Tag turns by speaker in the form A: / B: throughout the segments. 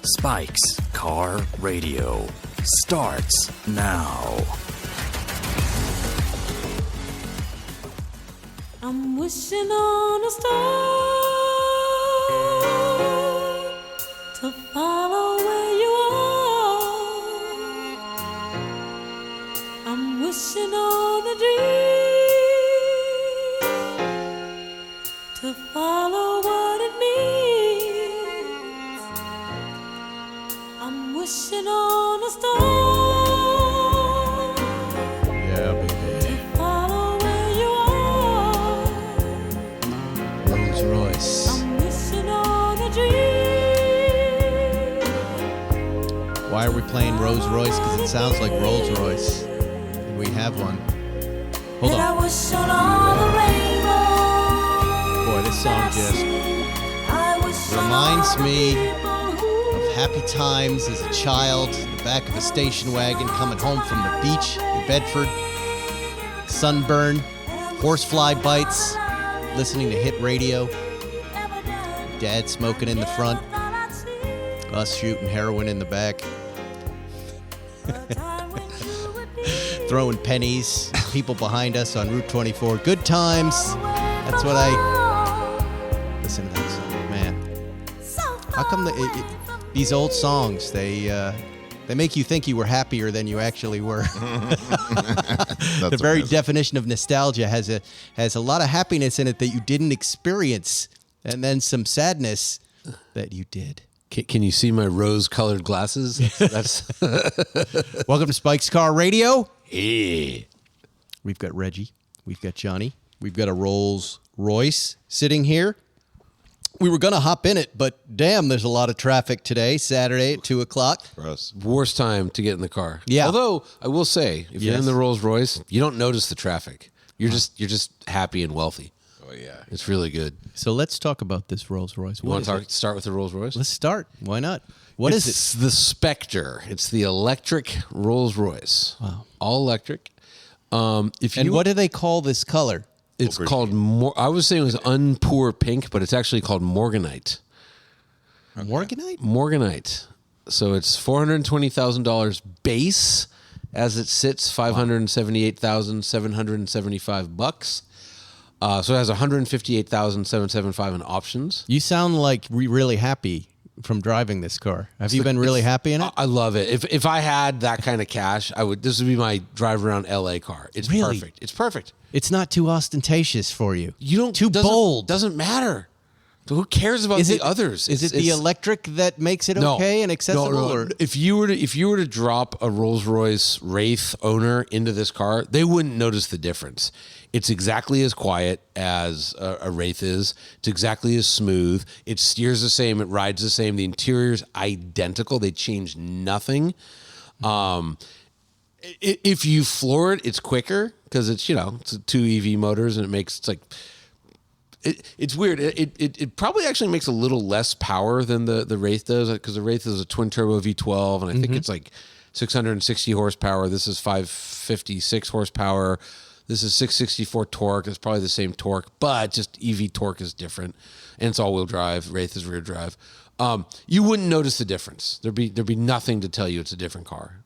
A: Spike's Car Radio starts now.
B: I'm wishing on a star to follow where you are. I'm wishing on a dream to follow what it means. I'm wishing on a star.
C: Yeah, baby.
B: To follow where you are.
C: Rolls Royce.
B: I'm wishing on a dream.
C: Why are we playing Rolls Royce? Because it sounds like Rolls Royce. And we have one. Hold
B: And I
C: on.
B: wish on all the rainbows.
C: Boy, this song just reminds me of happy times as a child in the back of a station wagon coming home from the beach in Bedford. Sunburn, horsefly bites, listening to hit radio. Dad smoking in the front. Us shooting heroin in the back. Throwing pennies. People behind us on Route 24. Good times. That's what I... Listen to that song, man. How come these old songs, they make you think you were happier than you actually were? The very
D: amazing.
C: definition of nostalgia has a lot of happiness in it that you didn't experience, and then some sadness that you did.
E: Can you see my rose-colored glasses? That's
C: Welcome to Spike's Car Radio.
E: yeah.
C: We've got Reggie. We've got Johnny. We've got a Rolls Royce sitting here. We were going to hop in it, but damn, there's a lot of traffic today, Saturday at 2 o'clock.
D: Gross.
E: Worst time to get in the car.
C: Yeah.
E: Although I will say, if you're
C: Yes.
E: in the Rolls Royce, you don't notice the traffic. You're just happy and wealthy.
D: Oh, yeah.
E: It's really good.
C: So let's talk about this Rolls Royce.
E: You want to start with the Rolls Royce?
C: Let's start. Why not? What is
E: It's the Spectre. It's the electric Rolls Royce.
C: Wow.
E: All electric. If
C: And
E: you,
C: what do they call this color?
E: it's called I was saying it was unpoor pink, but it's actually called Morganite.
C: Morganite?
E: Morganite. So it's $420,000 base as it sits, $578,775. So it has $158,775 in options.
C: You sound like really happy from driving this car. Have you been really happy in it?
E: I love it. If I had that kind of cash, this would be my drive around LA car. It's
C: Really?
E: perfect. It's perfect.
C: It's not too ostentatious for you.
E: You don't
C: Too bold.
E: Doesn't matter. Who cares about the others?
C: Is it the electric that makes it okay and accessible?
E: No.
C: Or?
E: If you were to drop a Rolls Royce Wraith owner into this car, they wouldn't notice the difference. It's exactly as quiet as a Wraith is. It's exactly as smooth. It steers the same. It rides the same. The interior's identical. They changed nothing. If you floor it, it's quicker because it's two EV motors and it's like. It's weird. It probably actually makes a little less power than the Wraith does because the Wraith is a twin turbo V12 and I think it's like 660 horsepower. This is 556 horsepower. This is 664 torque. It's probably the same torque, but just EV torque is different, and it's all-wheel drive. Wraith is rear drive. You wouldn't notice the difference. There'd be nothing to tell you it's a different car.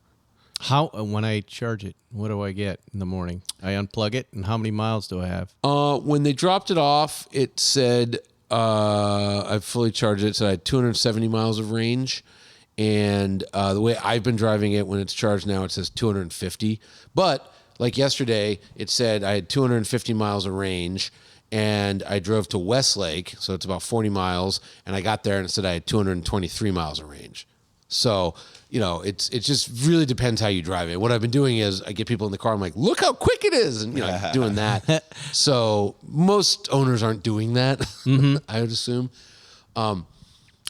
C: How when I charge it, what do I get in the morning? I unplug it, and how many miles do I have?
E: When they dropped it off, it said I fully charged it, so I had 270 miles of range. And the way I've been driving it, when it's charged now, it says 250. But like yesterday, it said I had 250 miles of range, and I drove to Westlake, so it's about 40 miles, and I got there and it said I had 223 miles of range. So, it just really depends how you drive it. What I've been doing is I get people in the car, I'm like, look how quick it is, and doing that. So most owners aren't doing that, I would assume.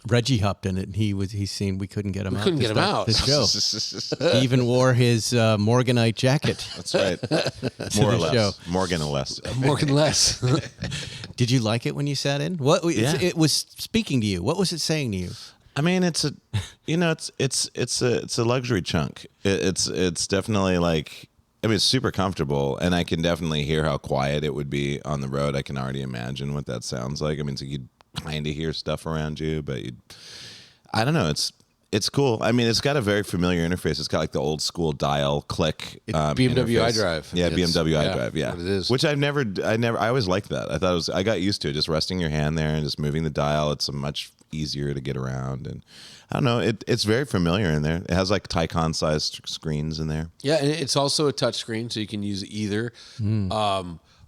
C: Reggie hopped in it, and he's seen we couldn't get him out.
E: Couldn't get him out.
C: This show. He even wore his Morganite jacket.
D: That's right. More or
C: the
D: less.
C: show.
D: Morgan or less.
E: Morgan less.
C: Did you like it when you sat in? It was speaking to you. What was it saying to you?
D: I mean, it's a luxury chunk. It's definitely like, I mean, it's super comfortable, and I can definitely hear how quiet it would be on the road. I can already imagine what that sounds like. I mean, so you'd kind of hear stuff around you, but I don't know. It's cool. I mean, it's got a very familiar interface. It's got like the old school dial click.
E: BMW
D: interface.
E: iDrive.
D: Yeah,
E: It's-
D: BMW
E: yeah,
D: iDrive. Yeah,
E: what it is.
D: Which I always liked that. I thought I got used to it, just resting your hand there and just moving the dial. It's much easier to get around, and I don't know. It's very familiar in there. It has like Taycan sized screens in there.
E: Yeah, and it's also a touch screen, so you can use either.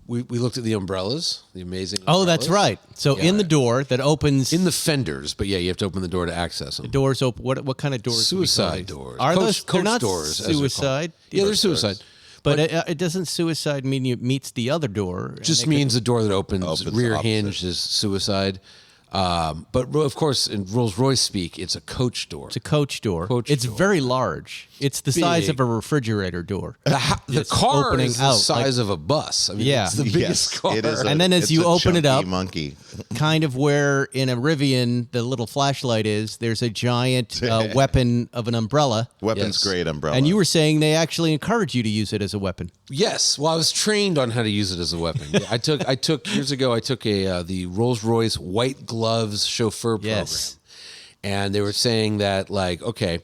E: We looked at the umbrellas, the amazing.
C: Oh, that's
E: umbrellas.
C: right. So in the door that opens,
E: In the fenders, but yeah, you have to open the door to access them.
C: doors open. What kind of doors? do we call
E: Suicide
C: these?
E: doors.
C: Are
E: Coach-
C: those? They're
E: coach
C: not
E: doors, as they're called.
C: suicide.
E: Yeah, they're suicide.
C: But it doesn't suicide mean it meets the other door. and
E: Just
C: they
E: means the door that opens
D: Opens
E: rear
D: opposite.
E: hinge is suicide. But of course, in Rolls Royce speak, it's a coach door.
C: It's a coach door.
E: Coach
C: it's
E: door.
C: very large. It's the size
E: Big.
C: of a refrigerator door.
E: The
C: It's
E: car
C: opening
E: is the
C: out,
E: size of a bus. I mean,
C: Yeah.
E: it's the biggest
D: Yes,
E: car.
D: it is.
C: And then as
D: it's
C: you
D: a
C: open it
D: chunky
C: up-
D: monkey.
C: Kind of where in a Rivian the little flashlight is. There's a giant weapon of an umbrella.
D: Weapons
E: Yes.
D: grade umbrella.
C: And you were saying they actually encourage you to use it as a weapon.
E: Yes, well, I was trained on how to use it as a weapon. Yeah, I took years ago. I took the Rolls Royce White Gloves chauffeur program,
C: Yes.
E: and they were saying that like, okay,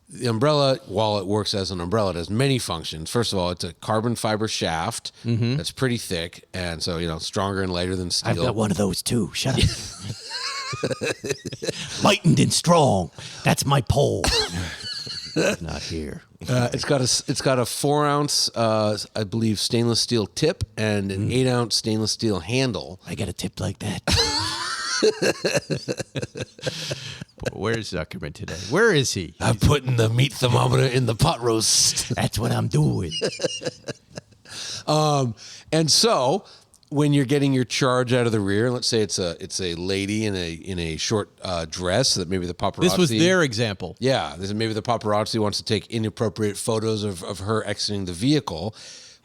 E: the umbrella, while it works as an umbrella, it has many functions. First of all, it's a carbon fiber shaft that's pretty thick, and so stronger and lighter than steel.
C: I've got one of those too. Shut up. Lightened and strong. That's my pole. Not here.
E: It's got a 4-ounce, I believe, stainless steel tip and an 8-ounce stainless steel handle.
C: I got a tip like that. Where's Zuckerman today? Where is he?
E: I'm putting the meat thermometer in the pot roast.
C: That's what I'm doing.
E: And so when you're getting your charge out of the rear, let's say it's a lady in a short dress that maybe the paparazzi.
C: This was their example.
E: Yeah, maybe the paparazzi wants to take inappropriate photos of her exiting the vehicle.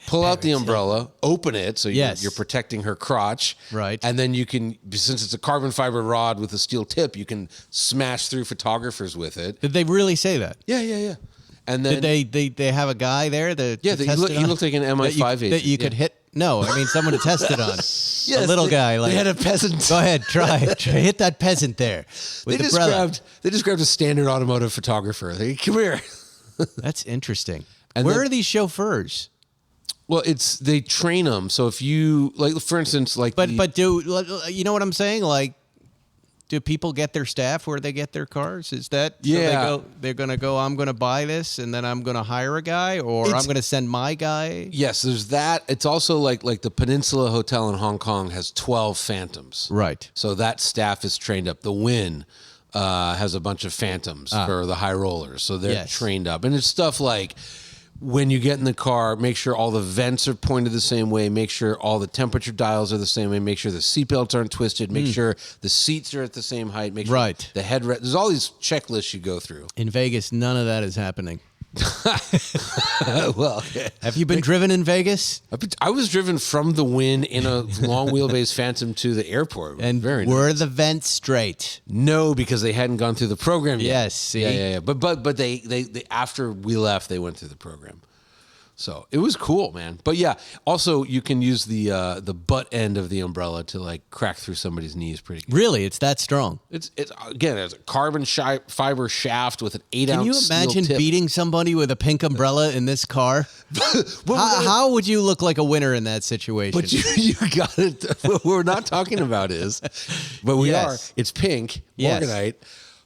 E: Pull out the umbrella, open it, so
C: Yes.
E: you're protecting her crotch.
C: Right.
E: And then you can, since it's a carbon fiber rod with a steel tip, you can smash through photographers with it.
C: Did they really say that?
E: Yeah. And then
C: Did they have a guy there that
E: Yeah,
C: to
E: he
C: test
E: looked-
C: it
E: he
C: on?
E: looked like an
C: That you-
E: MI5 agent,
C: that you could
E: yeah.
C: hit. No, I mean someone to test it on.
E: Yes,
C: a little guy like
E: they had a peasant.
C: Go ahead, try hit that peasant there with the umbrella.
E: They just grabbed a standard automotive photographer. They come here.
C: That's interesting.
E: And
C: Where
E: then-
C: are these chauffeurs?
E: Well, they train them. So if you like, for instance, like,
C: But do you know what I'm saying? Like, do people get their staff where they get their cars? Is that so
E: Yeah.
C: they're going to go, I'm going to buy this and then I'm going to hire a guy, or
E: It's-
C: I'm going to send my guy?
E: yes, there's that. It's also like the Peninsula Hotel in Hong Kong has 12 Phantoms.
C: Right.
E: So that staff is trained up. The Wynn has a bunch of Phantoms for the high rollers. So they're
C: Yes.
E: trained up. And it's stuff like, when you get in the car, make sure all the vents are pointed the same way. Make sure all the temperature dials are the same way. Make sure the seatbelts aren't twisted. Make sure the seats are at the same height. Make sure
C: Right.
E: the headrest. There's all these checklists you go through.
C: In Vegas, none of that is happening.
E: Well,
C: Have you been driven in Vegas?
E: I was driven from the Wynn in a long wheelbase Phantom to the airport.
C: And
E: Very
C: were
E: nice.
C: the vents straight?
E: No, because they hadn't gone through the program yet.
C: Yes, see?
E: Yeah. But they after we left, they went through the program. So it was cool, man. But yeah, also you can use the butt end of the umbrella to like crack through somebody's knees pretty good.
C: Really, it's that strong.
E: It's again, it's a carbon fiber shaft with an 8-ounce
C: Can you
E: steel
C: imagine
E: tip.
C: beating somebody with a pink umbrella in this car? How would you look like a winner in that situation?
E: But you got it. What we're not talking about is, but we
C: Yes.
E: are. It's pink,
C: Yes.
E: morganite.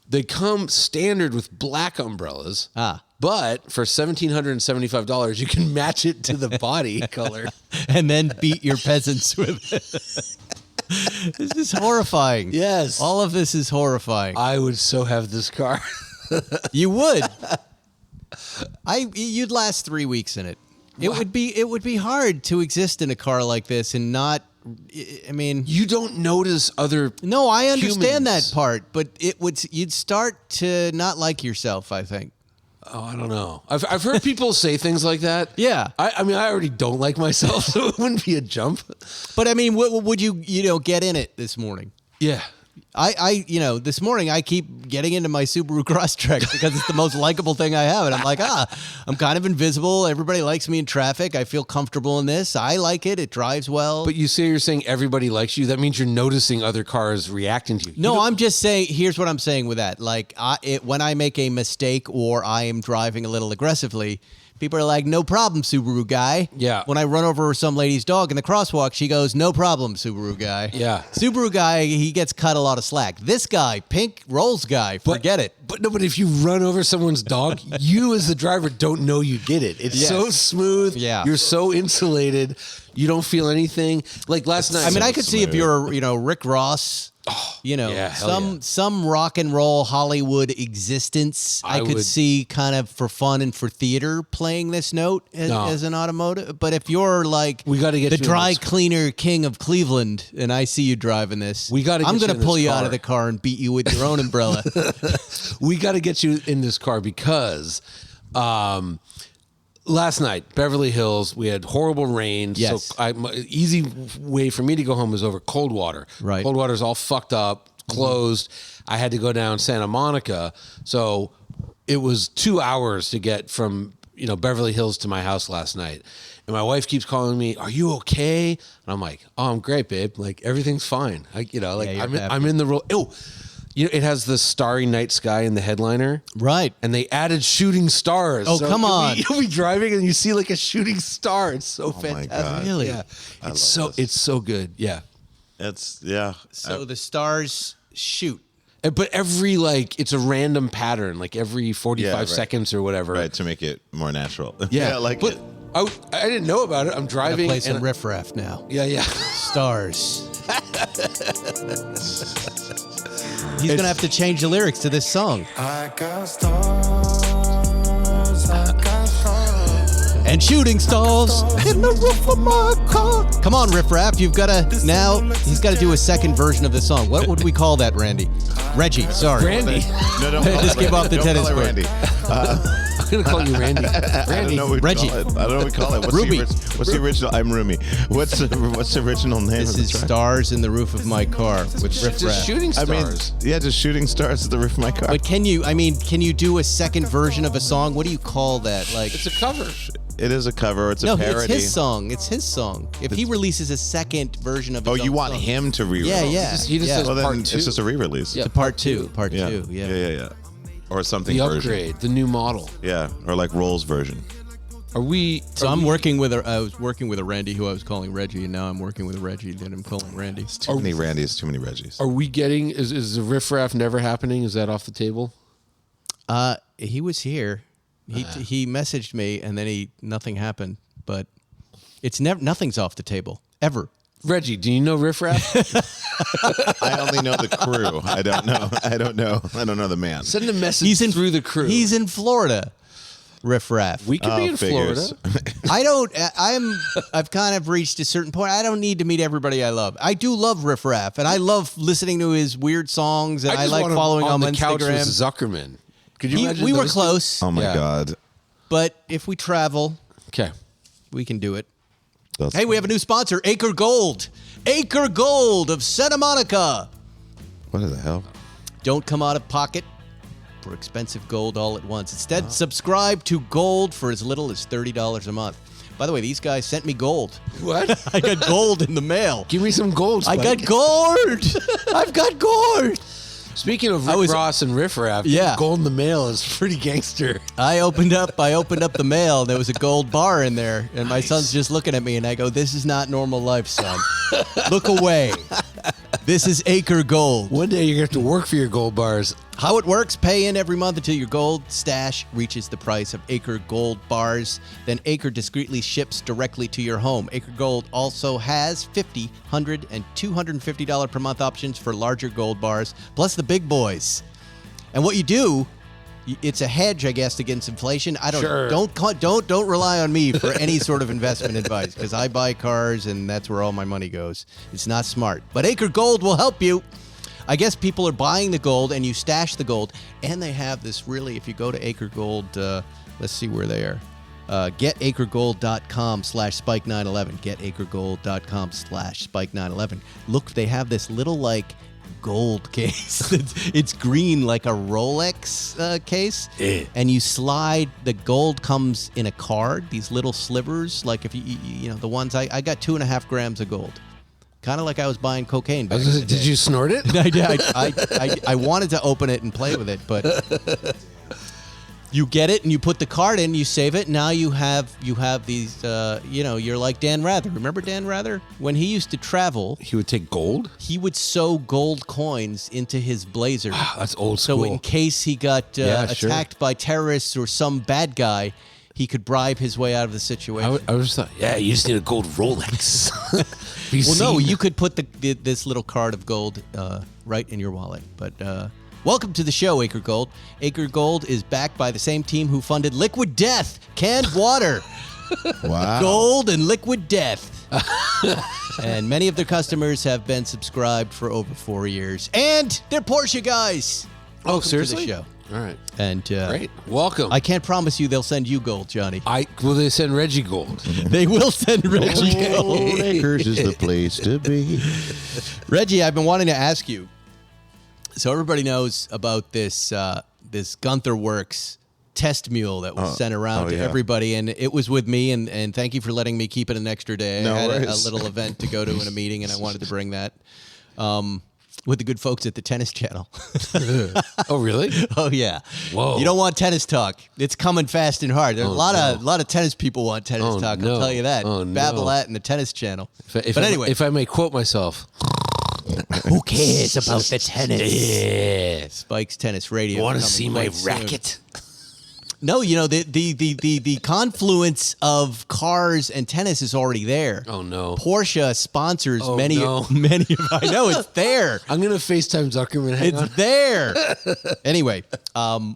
E: They come standard with black umbrellas. But for $1,775, you can match it to the body color.
C: and then beat your peasants with it. This is horrifying.
E: Yes.
C: All of this is horrifying.
E: I would so have this car.
C: You would. You'd last 3 weeks in it. It would be hard to exist in a car like this and not. I mean,
E: You don't notice other.
C: no, I understand
E: humans.
C: that part, but you'd start to not like yourself, I think.
E: Oh, I don't know. I've heard people say things like that.
C: Yeah.
E: I mean, I already don't like myself, so it wouldn't be a jump.
C: But I mean, would you get in it this morning?
E: Yeah.
C: This morning I keep getting into my Subaru Crosstrek because it's the most likable thing I have. And I'm like, I'm kind of invisible. Everybody likes me in traffic. I feel comfortable in this. I like it. It drives well.
E: But you're saying everybody likes you. That means you're noticing other cars reacting to you.
C: No, I'm just saying, here's what I'm saying with that. Like, when I make a mistake or I am driving a little aggressively, people are like, no problem, Subaru guy.
E: Yeah.
C: When I run over some lady's dog in the crosswalk, she goes, no problem, Subaru guy.
E: Yeah.
C: Subaru guy, he gets cut a lot of slack. This guy, pink Rolls guy, forget it.
E: But if you run over someone's dog, you as the driver don't know you did it. It's so smooth.
C: Yeah.
E: You're so insulated. You don't feel anything. Like last night.
C: I mean, I could see if you're, Rick Ross, some rock and roll Hollywood existence. I could see kind of for fun and for theater playing this note as an automotive. But if you're like
E: we got to get
C: the
E: you
C: dry cleaner king of Cleveland, and I see you driving this,
E: I'm going
C: to pull you out of the car and beat you with your own umbrella.
E: We got to get you in this car because last night, Beverly Hills, we had horrible rain.
C: Yes.
E: So easy way for me to go home is over Coldwater.
C: Right.
E: Coldwater's all fucked up, closed. I had to go down Santa Monica. So it was 2 hours to get from, Beverly Hills to my house last night. And my wife keeps calling me, "Are you okay?" And I'm like, "Oh, I'm great, babe. Like everything's fine." I'm in the role. Oh, it has the starry night sky in the headliner.
C: Right.
E: And they added shooting stars.
C: Oh, come on.
E: You'll be driving and you see like a shooting star. It's so fantastic.
D: My God.
C: Really?
E: Yeah. It's so good. Yeah.
C: So the stars shoot.
E: But it's a random pattern, like every 45 seconds or whatever.
D: Right, to make it more natural.
E: Yeah.
D: But
E: I didn't know about it. I'm driving.
C: Play some riff-raff now.
E: Yeah.
C: Stars. He's going to have to change the lyrics to this song.
F: I got stars,
C: And shooting stars in the roof of my car. Come on, Riff Raff. He's got to do a second version of the song. What would we call that, Randy? Reggie, sorry.
E: Randy.
D: No, don't
C: Just give off the
D: don't
C: tennis
D: call it
C: court.
D: Randy.
E: I'm going to call you Randy.
D: I don't know what we
C: Reggie.
D: call it. I don't know what we call it.
C: Ruby.
D: What's the original? I'm Rumi. What's the original name
C: This
D: of the
C: is
D: track?
C: Stars in the Roof of My Car with Riff
E: Just
C: Raff.
E: shooting stars.
D: Just shooting stars at the roof of my car.
C: But can you do a second version of a song? What do you call that? Like,
E: It's a cover.
D: It is a cover. It's a parody.
C: it's his song. It's his song. If he releases a second version of his own
D: you want
C: song,
D: him to re-release?
C: Yeah.
E: He just says
D: Well, then
E: part
D: it's
E: 2.
D: just a re-release.
E: Yeah.
C: Part two.
D: Yeah.
C: Yeah.
D: Or something
E: The
D: version.
E: upgrade, the new model.
D: Yeah, or like Rolls version.
E: Are we?
C: So I was working with a Randy who I was calling Reggie, and now I'm working with a Reggie that I'm calling Randy.
D: Too many Randys, too many Reggies.
E: Are we getting? Is the riffraff never happening? Is that off the table?
C: He was here. He messaged me, and then nothing happened. But it's nothing's off the table ever.
E: Reggie, do you know riffraff?
D: I only know the crew. I don't know the man.
E: Send a message through the crew.
C: He's in Florida. Riff Raff.
E: We could be in
D: figures.
E: Florida.
C: I've kind of reached a certain point. I don't need to meet everybody I love. I do love Riff Raff, and I love listening to his weird songs, and I
E: just
C: like
E: want him
C: following
E: on
C: him
E: the couch with
C: Instagram.
E: Zuckerman. Could you imagine?
C: We were
E: those two?
C: close,
D: Oh my
E: Yeah.
D: God.
C: but if we travel,
E: Okay.
C: we can do it.
D: That's-
C: Hey, we have a new sponsor, Acre Gold. Acre Gold of Santa Monica.
D: What the hell?
C: Don't come out of pocket for expensive gold all at once. Instead, subscribe to Gold for as little as $30 a month. By the way, these guys sent me gold.
E: What?
C: I got gold in the mail.
E: Give me some gold.
C: I
E: Spike.
C: got gold. I've got gold.
E: Speaking of Rick Ross and Riff Raff,
C: Yeah.
E: gold in the mail is pretty gangster.
C: I opened up the mail, and there was a gold bar in there, and my son's just looking at me, and I go, "This is not normal life, son. Look away. This is Acre Gold."
E: One day you're going to have to work for your gold bars.
C: How it works, pay in every month until your gold stash reaches the price of Acre Gold bars. Then Acre discreetly ships directly to your home. Acre Gold also has $50, $100, and $250 per month options for larger gold bars, plus the big boys. And what you do, it's a hedge, I guess, against inflation. I don't
E: Sure.
C: don't rely on me for any sort of investment advice, because I buy cars and that's where all my money goes. It's not smart. But Acre Gold will help you. I guess people are buying the gold, and you stash the gold, and they have this really, if you go to Acre Gold, let's see where they are. GetAcreGold.com/Spike911. GetAcreGold.com/Spike911. Look, they have this little, like, gold case. It's green like a Rolex case.
E: Yeah.
C: And you slide, the gold comes in a card, these little slivers. Like if you know, the ones I got 2.5 grams of gold. Kind of like I was buying cocaine back in the day.
E: Did you snort it?
C: I wanted to open it and play with it, but you get it and you put the card in, you save it. Now you have these, you're like Dan Rather. Remember Dan Rather? When he used to travel,
E: He would take gold?
C: he would sew gold coins into his blazer.
E: Wow, that's old school.
C: So in case he got attacked by terrorists or some bad guy, he could bribe his way out of the situation.
E: I just thought, yeah, you just need a gold Rolex.
C: No, you could put this little card of gold right in your wallet. But welcome to the show, Acre Gold. Acre Gold is backed by the same team who funded Liquid Death, canned water.
D: Wow.
C: Gold and Liquid Death. And many of their customers have been subscribed for over 4 years. And they're Porsche guys.
E: Oh,
C: Welcome
E: seriously?
C: to the show.
E: All right.
C: And
E: Great. Welcome.
C: I can't promise you they'll send you gold, Johnny.
E: Will they send Reggie gold?
C: They will send Reggie gold.
D: Old Acres is the place to be.
C: Reggie, I've been wanting to ask you. So everybody knows about this Guntherwerks Test Mule that was sent around to everybody, and it was with me. And thank you for letting me keep it an extra day.
D: No
C: I had a
D: worries.
C: little event to go to in a meeting, and I wanted to bring that with the good folks at the Tennis Channel.
E: Oh, really?
C: Oh yeah.
E: Whoa.
C: You don't want tennis talk. It's coming fast and hard. There's a lot of tennis people want tennis
E: Oh,
C: talk.
E: no.
C: I'll tell you that.
E: Oh, no.
C: Babble at in the Tennis Channel.
E: But
C: anyway,
E: if I may quote myself,
C: who cares about the tennis?
E: yeah.
C: Spike's Tennis Radio.
E: Want to
C: coming
E: see my
C: quite soon.
E: racket?
C: No, the confluence of cars and tennis is already there.
E: Oh no.
C: Porsche sponsors
E: Oh,
C: many
E: no.
C: of I know it's there.
E: I'm gonna FaceTime Zuckerman. Hang on.
C: It's there. Anyway, I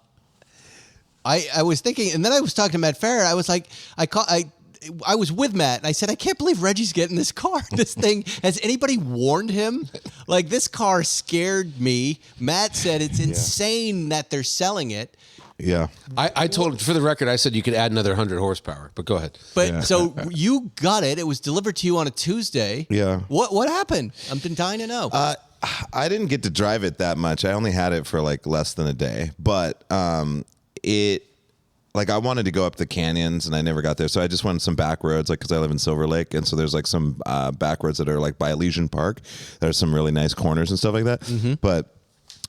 C: was thinking, and then I was talking to Matt Farrer. I was like, I was with Matt, and I said, I can't believe Reggie's getting this car. This thing, has anybody warned him? Like, this car scared me. Matt said it's insane that they're selling it.
D: Yeah.
E: I told, for the record, I said you could add another 100 horsepower, but go ahead.
C: But so you got it. It was delivered to you on a Tuesday.
D: Yeah.
C: What happened? I've been dying to know.
D: I didn't get to drive it that much. I only had it for like less than a day, but I wanted to go up the canyons and I never got there. So I just went some back roads, like, cause I live in Silver Lake. And so there's like some back roads that are like by Elysian Park. There's some really nice corners and stuff like that. Mm-hmm. But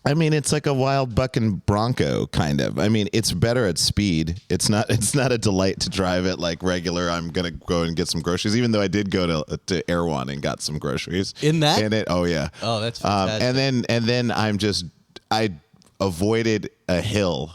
D: I mean, it's like a wild bucking Bronco kind of. I mean, it's better at speed. It's not a delight to drive it like regular. I'm going to go and get some groceries, even though I did go to Erewhon and got some groceries.
C: In that?
D: In it. Oh yeah.
C: Oh, that's fantastic.
D: And then I avoided a hill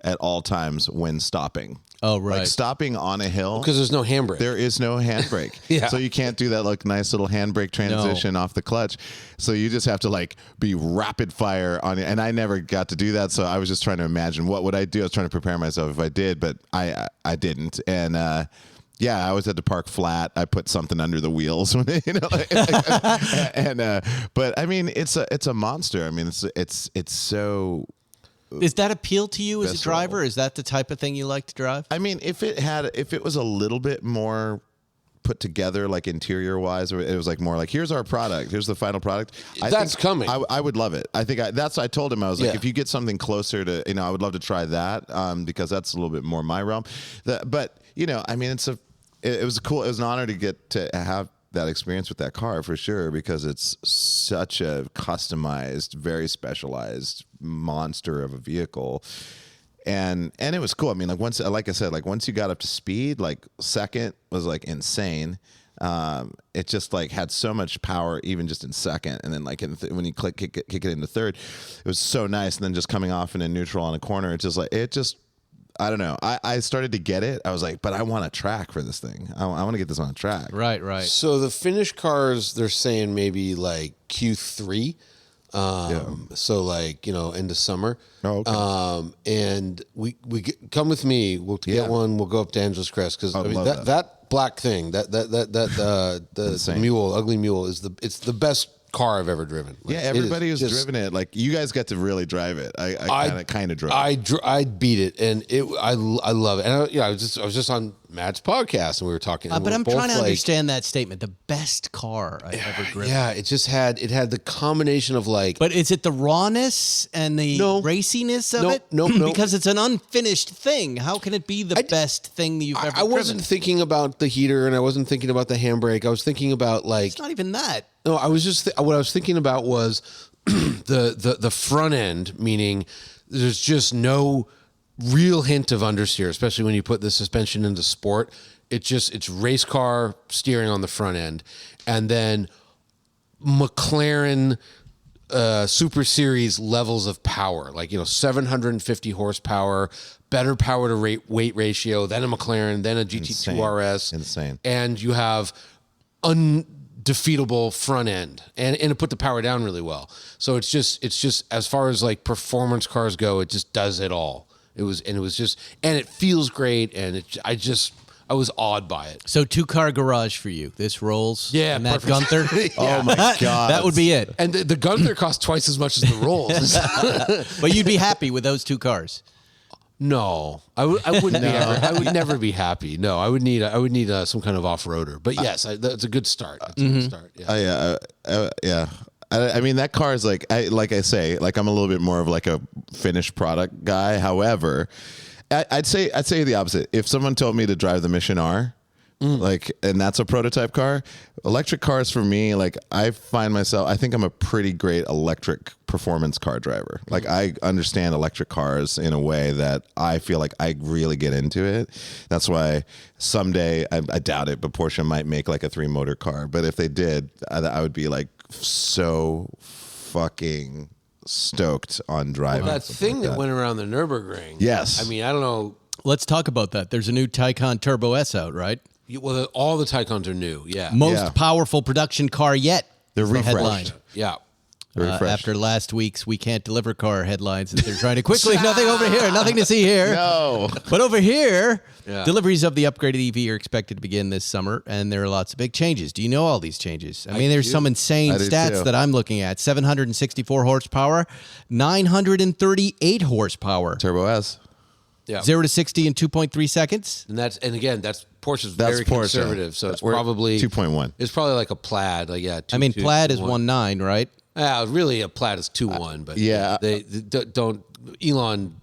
D: at all times when stopping.
C: Oh, right.
D: Like stopping on a hill.
E: Because there's no handbrake.
D: There is no handbrake.
E: Yeah.
D: So you can't do that like nice little handbrake transition off the clutch. So you just have to like be rapid fire on it. And I never got to do that. So I was just trying to imagine what would I do. I was trying to prepare myself if I did, but I didn't. And yeah, I always had to park flat. I put something under the wheels, but I mean, it's a monster. I mean, it's so.
C: Does that appeal to you as a
D: Visceral.
C: driver? Is that the type of thing you like to drive?
D: I mean, if it was a little bit more put together, like interior wise, or it was like more like, here's our product, here's the final product.
E: That's coming.
D: I would love it. I think I told him, I was like,
E: Yeah.
D: if you get something closer to, I would love to try that, because that's a little bit more my realm. But I mean, it was an honor to get to have that experience with that car for sure, because it's such a customized, very specialized monster of a vehicle. And it was cool. I mean, once you got up to speed, like second was like insane. It just like had so much power, even just in second. And then like when you kick it into third, it was so nice. And then just coming off in a neutral on a corner, I don't know. I started to get it. I was like, but I want a track for this thing. I want to get this on a track.
C: Right.
E: So the finished cars, they're saying maybe like Q3. So like, end of summer.
D: Oh, okay.
E: And we come with me. We'll get one. We'll go up to Angeles Crest. Cause I mean, that black thing, the
D: Insane.
E: mule, ugly mule it's the best car I've ever driven. Like,
D: Yeah,
E: it is
D: everybody who's
E: just-
D: driven it, like you guys get to really drive it. I kind of drove.
E: I beat it, and I love it. And I was just on Matt's podcast, and we were talking. and
C: But
E: we're
C: I'm
E: both
C: trying to
E: like,
C: understand that statement. The best car I've ever driven.
E: Yeah, it had the combination of like.
C: But is it the rawness and the
E: No.
C: raciness of
E: No,
C: it?
E: no, no.
C: Because it's an unfinished thing. How can it be the best thing that you've ever
E: I wasn't
C: driven?
E: thinking about the heater, and I wasn't thinking about the handbrake. I was thinking about like.
C: It's not even that.
E: No, I was just what I was thinking about was the front end, meaning there's just no real hint of understeer, especially when you put the suspension into sport. It's race car steering on the front end, and then McLaren Super Series levels of power, like 750 horsepower, better power to weight ratio than a McLaren, then a GT2 RS,
D: Insane.
E: and you have undefeatable front end, and it put the power down really well. So it's just as far as like performance cars go, it just does it all. It feels great, and I was awed by it.
C: So 2-car garage for you. This Rolls and that
E: perfect.
C: Gunther.
D: Oh my god,
C: That would be it.
E: And the Gunther costs twice as much as the Rolls.
C: But you'd be happy with those 2 cars.
E: No, I wouldn't be. I would never be happy. No, I would need some kind of off-roader. But yes, that's a good start. That's a good start. Yeah.
D: yeah. I mean, that car is like I say, like I'm a little bit more of like a finished product guy. However, I'd say the opposite. If someone told me to drive the Mission R, and that's a prototype car, electric cars for me, like I think I'm a pretty great electric performance car driver. Like I understand electric cars in a way that I feel like I really get into it. That's why someday, I doubt it, but Porsche might make like a 3-motor car. But if they did, I would be like so fucking stoked on driving.
E: That thing that went around the Nürburgring.
D: Yes.
E: I mean, I don't know.
C: Let's talk about that. There's a new Taycan Turbo S out, right?
E: Well, all the Taycans are new. Yeah.
C: Most powerful production car yet.
D: They're
C: is the
D: refreshed.
C: headline.
E: Yeah.
C: After last week's "We Can't Deliver" car headlines, that they're trying to quickly. Nothing over here. Nothing to see here.
D: No.
C: But over here,
E: Yeah.
C: deliveries of the upgraded EV are expected to begin this summer, and there are lots of big changes. Do you know all these changes? I mean, there's some insane
D: I do
C: stats
D: too.
C: that I'm looking at: 764 horsepower, 938 horsepower,
D: Turbo S.
E: Yeah.
C: 0 to 60 in 2.3 seconds.
E: And that's Porsche's
D: That's
E: very
D: Porsche.
E: conservative, so it's
D: We're
E: probably
D: 2.1.
E: It's probably like a Plaid, like
C: I mean, Plaid is
E: 1.9,
C: 1.9, right?
E: Really, a Plaid is 2.1, but
D: yeah.
E: they don't. Elon,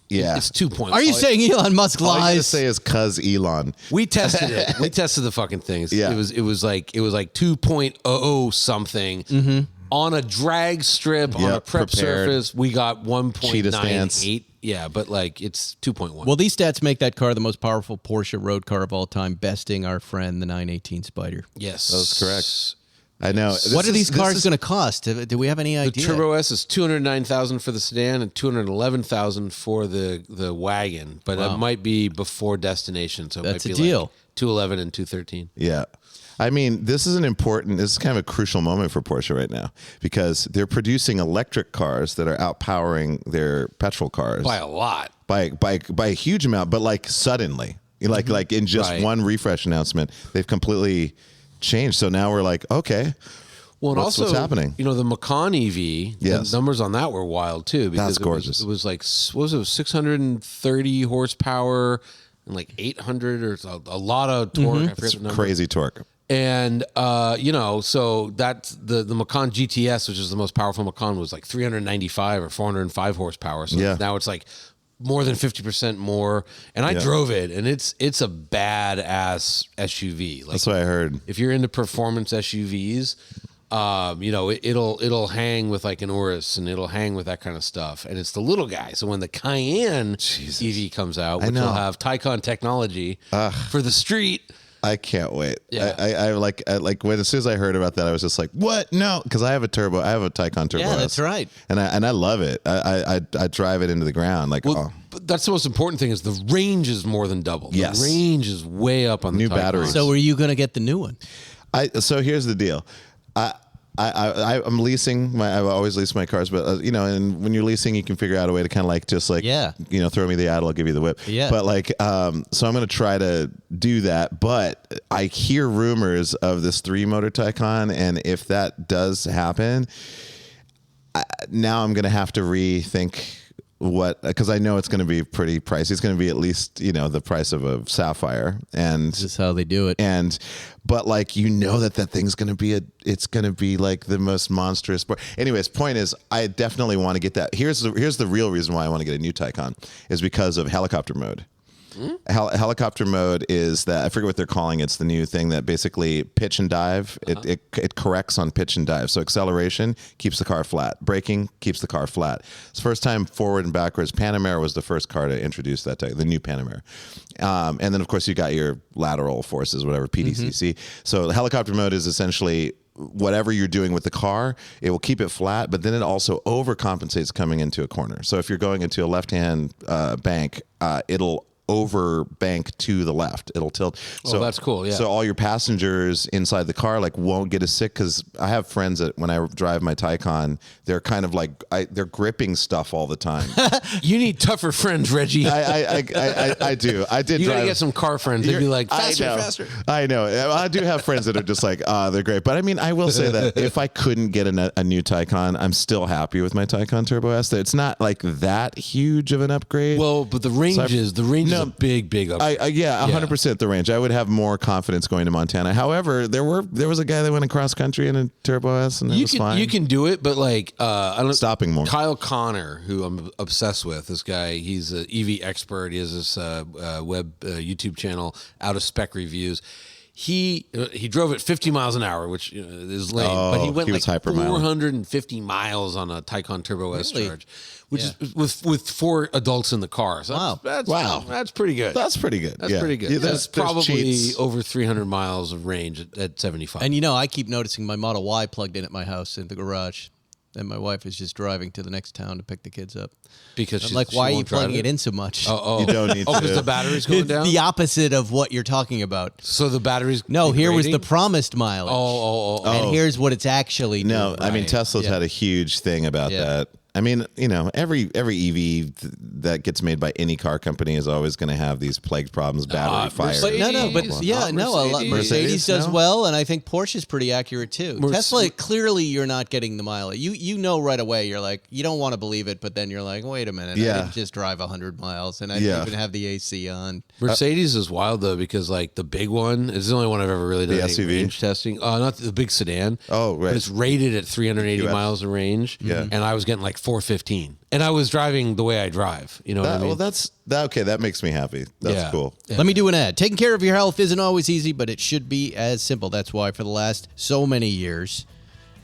D: Yeah.
E: it's 2.1.
C: Are you saying Elon Musk
D: All you gotta
C: lies?
D: say is cuz Elon.
E: We tested it. We tested the fucking things.
D: Yeah.
E: It was like 2.00 something on a drag strip on a
D: Yep,
E: prep
D: prepared.
E: surface. We got
D: Cheetah stance.
E: 1.98. Yeah, but like it's 2.1.
C: Well, these stats make that car the most powerful Porsche road car of all time, besting our friend the 918 Spider.
E: yes,
D: That's correct. I know.
C: What are these cars going to cost? Do we have any
E: The
C: idea?
E: Turbo S is $209,000 for the sedan and $211,000 for the wagon, but it might be before destination, so it
C: That's
E: might
C: a
E: be
C: deal.
E: like 211 and 213.
D: Yeah. I mean, this is kind of a crucial moment for Porsche right now because they're producing electric cars that are outpowering their petrol cars
E: By a lot.
D: by a huge amount, but like suddenly, like in just
E: Right.
D: one refresh announcement, they've completely changed. So now we're like, okay,
E: Well, and
D: what's
E: also,
D: happening?
E: You know, the Macan EV,
D: Yes.
E: the numbers on that were wild too. Because
D: That's gorgeous.
E: It was like, what was it, 630 horsepower and like 800 or a lot of torque. I forget the number.
D: crazy torque.
E: And, so that's the Macan GTS, which is the most powerful Macan, was like 395 or 405 horsepower. So
D: Yeah.
E: now it's like more than 50% more. And I drove it, and it's a badass SUV. Like,
D: That's what I heard.
E: if you're into performance SUVs, it'll hang with like an Urus, and it'll hang with that kind of stuff. And it's the little guy. So when the Cayenne EV comes out, which will have Taycan technology for the street.
D: I can't wait.
E: Yeah.
D: I like when as soon as I heard about that, I was just like, "What? No!" Because I have a Taycan Turbo.
C: Yeah,
D: S,
C: that's right.
D: And I love it. I drive it into the ground. Like,
E: Well, but that's the most important thing is the range is more than double.
D: Yes.
E: The range is way up on the
D: New
E: Taycan.
D: batteries.
C: So are you going to get the new one?
D: So here's the deal. I'm leasing. I always lease my cars, but and when you're leasing, you can figure out a way to kind of like just like throw me the ad, I'll give you the whip.
C: Yeah.
D: But like, so I'm gonna try to do that. But I hear rumors of this 3-motor Taycan, and if that does happen, now I'm gonna have to rethink because I know it's going to be pretty pricey. It's going to be at least, the price of a Sapphire. And
C: This is how they do it.
D: But like, that thing's going to be it's going to be like the most monstrous. Anyways, point is, I definitely want to get that. Here's the real reason why I want to get a new Taycan is because of helicopter mode. Helicopter mode is that, I forget what they're calling it. It's the new thing that basically pitch and dive. It corrects on pitch and dive. So acceleration keeps the car flat. Braking keeps the car flat. It's the first time forward and backwards. Panamera was the first car to introduce that the new Panamera. And then of course you got your lateral forces, whatever, PDCC. So the helicopter mode is essentially whatever you're doing with the car, it will keep it flat, but then it also overcompensates coming into a corner. So if you're going into a left-hand bank, it'll over bank to the left. It'll tilt. So
E: that's cool. Yeah.
D: So all your passengers inside the car won't get as sick, because I have friends that when I drive my Taycan, they're kind of like they're gripping stuff all the time.
E: You need tougher friends, Reggie.
D: I do. I did.
E: You gotta
D: drive,
E: get some car friends. They'd be like, faster.
D: I know. I do have friends that are just like, they're great. But I mean, I will say that if I couldn't get a new Taycan, I'm still happy with my Taycan Turbo S. It's not like that huge of an upgrade.
E: Well, but the range is a big upgrade.
D: 100% the range. I would have more confidence going to Montana. However, there was a guy that went across country in a Turbo S, and it was fine.
E: You can do it, but like I don't
D: stopping more.
E: Kyle Connor, who I'm obsessed with, this guy, he's an EV expert. He has this web YouTube channel, Out of Spec Reviews. He drove at 50 miles an hour, which is lame, but he went 450 miles on a Taycan Turbo S charge, which is with 4 adults in the car. So that's pretty good.
D: That's pretty good.
E: That's pretty good.
D: Yeah,
E: that's probably over 300 miles of range at 75.
C: And I keep noticing my Model Y plugged in at my house in the garage, and my wife is just driving to the next town to pick the kids up.
E: Because
C: I'm like, why are you plugging it in so much?
D: You don't need to.
E: because the battery's going down?
C: The opposite of what you're talking about.
E: So the battery's
C: No, here was the
E: degrading?
C: promised mileage. And here's what it's actually doing.
D: No, I mean, Tesla's had a huge thing about that. I mean, every EV that gets made by any car company is always going to have these plague problems, battery fire.
C: Mercedes does well, and I think Porsche's pretty accurate too. Tesla, clearly you're not getting the mileage. You know right away, you're like, you don't want to believe it, but then you're like, wait a minute, I didn't just drive 100 miles, and I didn't even have the AC on.
E: Mercedes is wild though, because like the big one is the only one I've ever really done
D: The
E: any
D: SUV?
E: range testing. Not the big sedan.
D: Oh, right.
E: But it's rated at 380
D: US.
E: miles of range.
D: Yeah.
E: And I was getting like 415, and I was driving the way I drive. You know what I mean?
D: Well, okay. That makes me happy. That's cool.
E: Yeah.
C: Let me do an ad. Taking care of your health isn't always easy, but it should be as simple. That's why for the last so many years,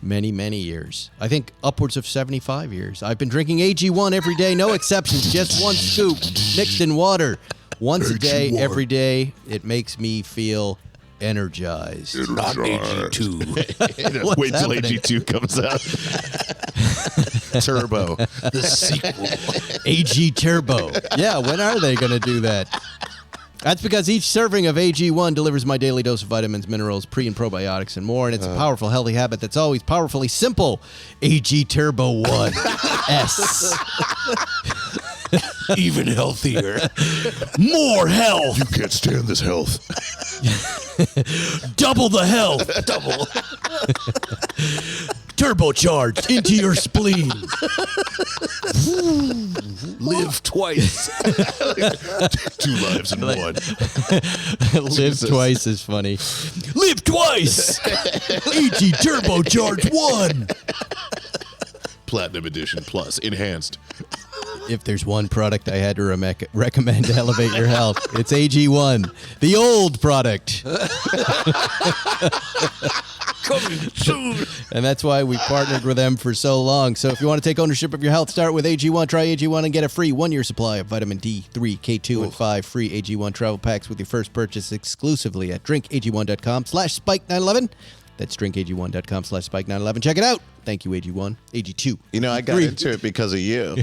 C: many years, I think upwards of 75 years, I've been drinking AG1 every day, no exceptions, just 1 scoop mixed in water. Once a day, every day. It makes me feel energized.
E: Not AG2.
D: Wait till
C: happening?
D: AG2 comes out. Turbo.
E: The sequel.
C: AG Turbo. Yeah, when are they going to do that? That's because each serving of AG1 delivers my daily dose of vitamins, minerals, pre- and probiotics, and more, and it's a powerful, healthy habit that's always powerfully simple. AG Turbo 1 S.
E: Even healthier.
C: More health.
D: You can't stand this health.
C: Double the health.
E: Double.
C: Turbocharged into your spleen.
E: Live twice.
D: 2 lives in one.
C: Live twice is funny. Live twice. AG Turbocharged 1.
D: Platinum edition plus enhanced.
C: If there's one product I had to recommend to elevate your health, it's AG1, the old product.
E: Coming soon.
C: And that's why we partnered with them for so long. So if you want to take ownership of your health, start with AG1. Try AG1 and get a free 1-year supply of vitamin D3, K2, and 5 free AG1 travel packs with your first purchase exclusively at drinkag1.com/spike911. That's drinkag1.com/spike911. Check it out. Thank you, AG1. AG2.
D: You know, I got into it because of you.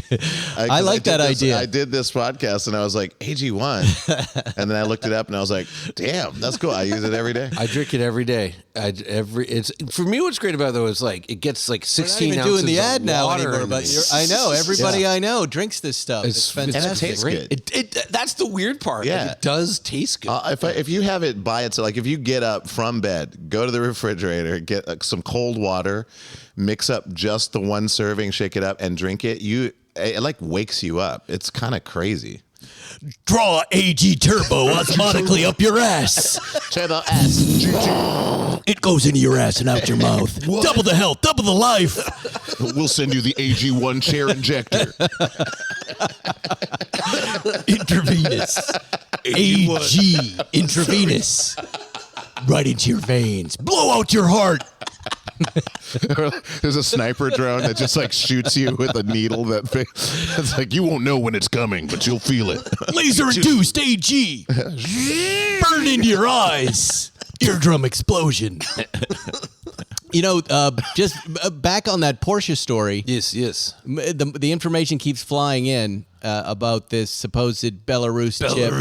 C: I like that idea.
D: I did this podcast and I was like, AG1. And then I looked it up and I was like, damn, that's cool. I use it every day.
E: I drink it every day. It's for me. What's great about it though is like it gets like 16
C: We're not even
E: ounces
C: doing the
E: of
C: ad now
E: water
C: anymore,
E: in
C: but
E: it.
C: I know everybody I know drinks this stuff. It's fantastic.
D: And it tastes good.
E: That's the weird part.
D: Yeah.
E: Like, it does taste good.
D: If you have it by itself, like if you get up from bed, go to the refrigerator, get some cold water, mix up just the one serving, shake it up, and drink it. It like wakes you up. It's kind of crazy.
A: Draw AG Turbo osmotically up your ass.
D: Turbo S.
A: It goes into your ass and out your mouth. Double the health, double the life.
D: We'll send you the AG1 chair injector.
A: Intravenous. AG intravenous. Right into your veins. Blow out your heart.
D: There's a sniper drone that just like shoots you with a needle. It's like you won't know when it's coming, but you'll feel it.
A: Laser-induced AG. Burn into your eyes. Eardrum explosion.
C: You know, just back on that Porsche story.
E: Yes.
C: The information keeps flying in about this supposed Belarus chip.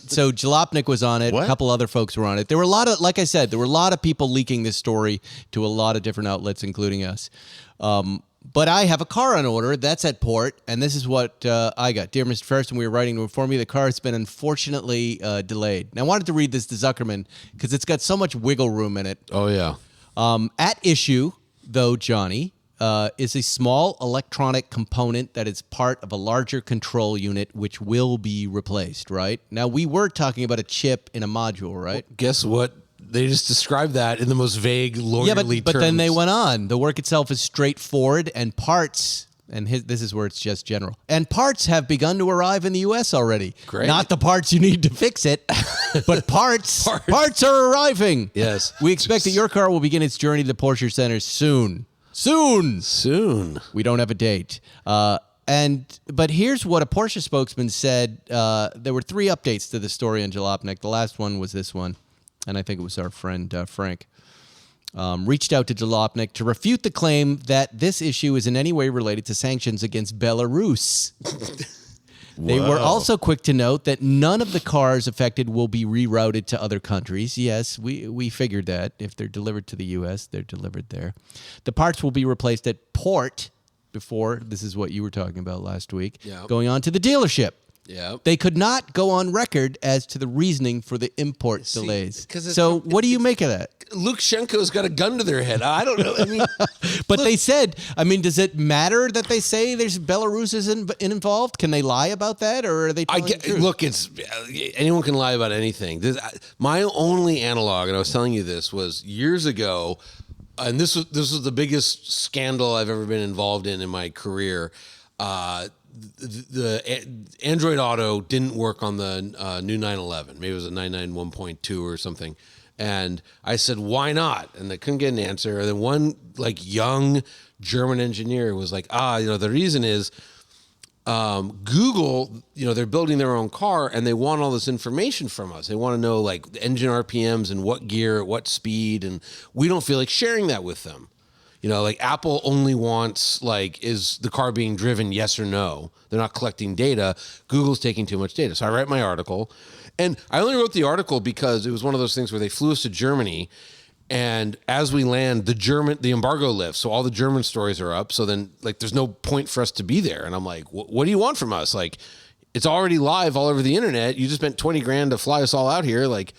C: So Jalopnik was on it.
D: What?
C: A couple other folks were on it. There were a lot of, like I said, there were a lot of people leaking this story to a lot of different outlets, including us. But I have a car on order. That's at port, and this is what I got. Dear Mr. Ferriston, we were writing to inform you the car has been unfortunately delayed. Now, I wanted to read this to Zuckerman because it's got so much wiggle room in it.
E: Oh yeah.
C: At issue, though, Johnny, is a small electronic component that is part of a larger control unit, which will be replaced, right? Now, we were talking about a chip in a module, right?
E: Guess what? They just described that in the most vague, lawyerly
C: Yeah, but
E: terms.
C: then they went on. The work itself is straightforward, and parts, and this is where it's just general, and parts have begun to arrive in the U.S. already.
E: Great.
C: Not the parts you need to fix it, but parts are arriving.
E: Yes.
C: We expect that your car will begin its journey to the Porsche Center soon. Soon. We don't have a date. But here's what a Porsche spokesman said. There were 3 updates to the story on Jalopnik. The last one was this one, and I think it was our friend Frank. Reached out to Jalopnik to refute the claim that this issue is in any way related to sanctions against Belarus. They were also quick to note that none of the cars affected will be rerouted to other countries. Yes, we figured that. If they're delivered to the U.S., they're delivered there. The parts will be replaced at port before, this is what you were talking about last week, going on to the dealership.
E: Yeah.
C: They could not go on record as to the reasoning for the import delays. So what do you make of that?
E: Lukashenko's got a gun to their head. I don't know. I mean,
C: But they said, I mean, does it matter that they say there's Belarus is involved? Can they lie about that, or are they telling the truth?
E: Look, it's anyone can lie about anything. My only analog, and I was telling you this, was years ago, and this was the biggest scandal I've ever been involved in my career. The Android Auto didn't work on the new 911. Maybe it was a 991.2 or something. And I said, why not? And they couldn't get an answer. And then one like young German engineer was like, the reason is Google, they're building their own car and they want all this information from us. They want to know like engine RPMs and what gear, at what speed. And we don't feel like sharing that with them. Like Apple only wants like, is the car being driven? Yes or no. They're not collecting data. Google's taking too much data. So I write my article, and I only wrote the article because it was one of those things where they flew us to Germany, and as we land, the embargo lifts, so all the German stories are up. So then like, there's no point for us to be there. And I'm like, what do you want from us? Like, it's already live all over the internet. You just spent $20,000 to fly us all out here. Like,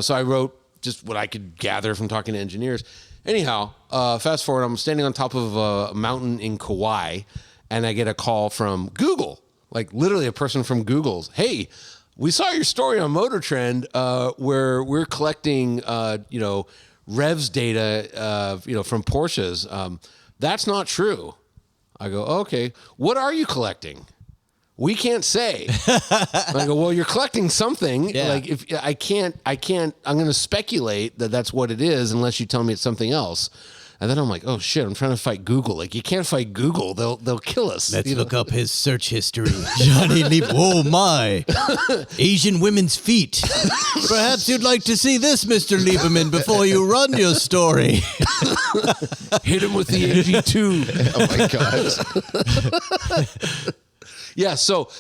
E: so I wrote just what I could gather from talking to engineers. Anyhow, fast forward, I'm standing on top of a mountain in Kauai, and I get a call from Google, like literally a person from Google's. Hey, we saw your story on Motor Trend where we're collecting, revs data, from Porsches. That's not true. I go, okay, what are you collecting? We can't say. I go, well, you're collecting something.
C: Yeah.
E: Like if I can't, I'm going to speculate that that's what it is unless you tell me it's something else. And then I'm like, oh shit, I'm trying to fight Google. Like, you can't fight Google. They'll kill us.
C: Let's look up his search history. Johnny Lieb. Oh my. Asian women's feet. Perhaps you'd like to see this, Mr. Lieberman, before you run your story.
E: Hit him with the AG2.
D: Oh my god.
E: Yeah, so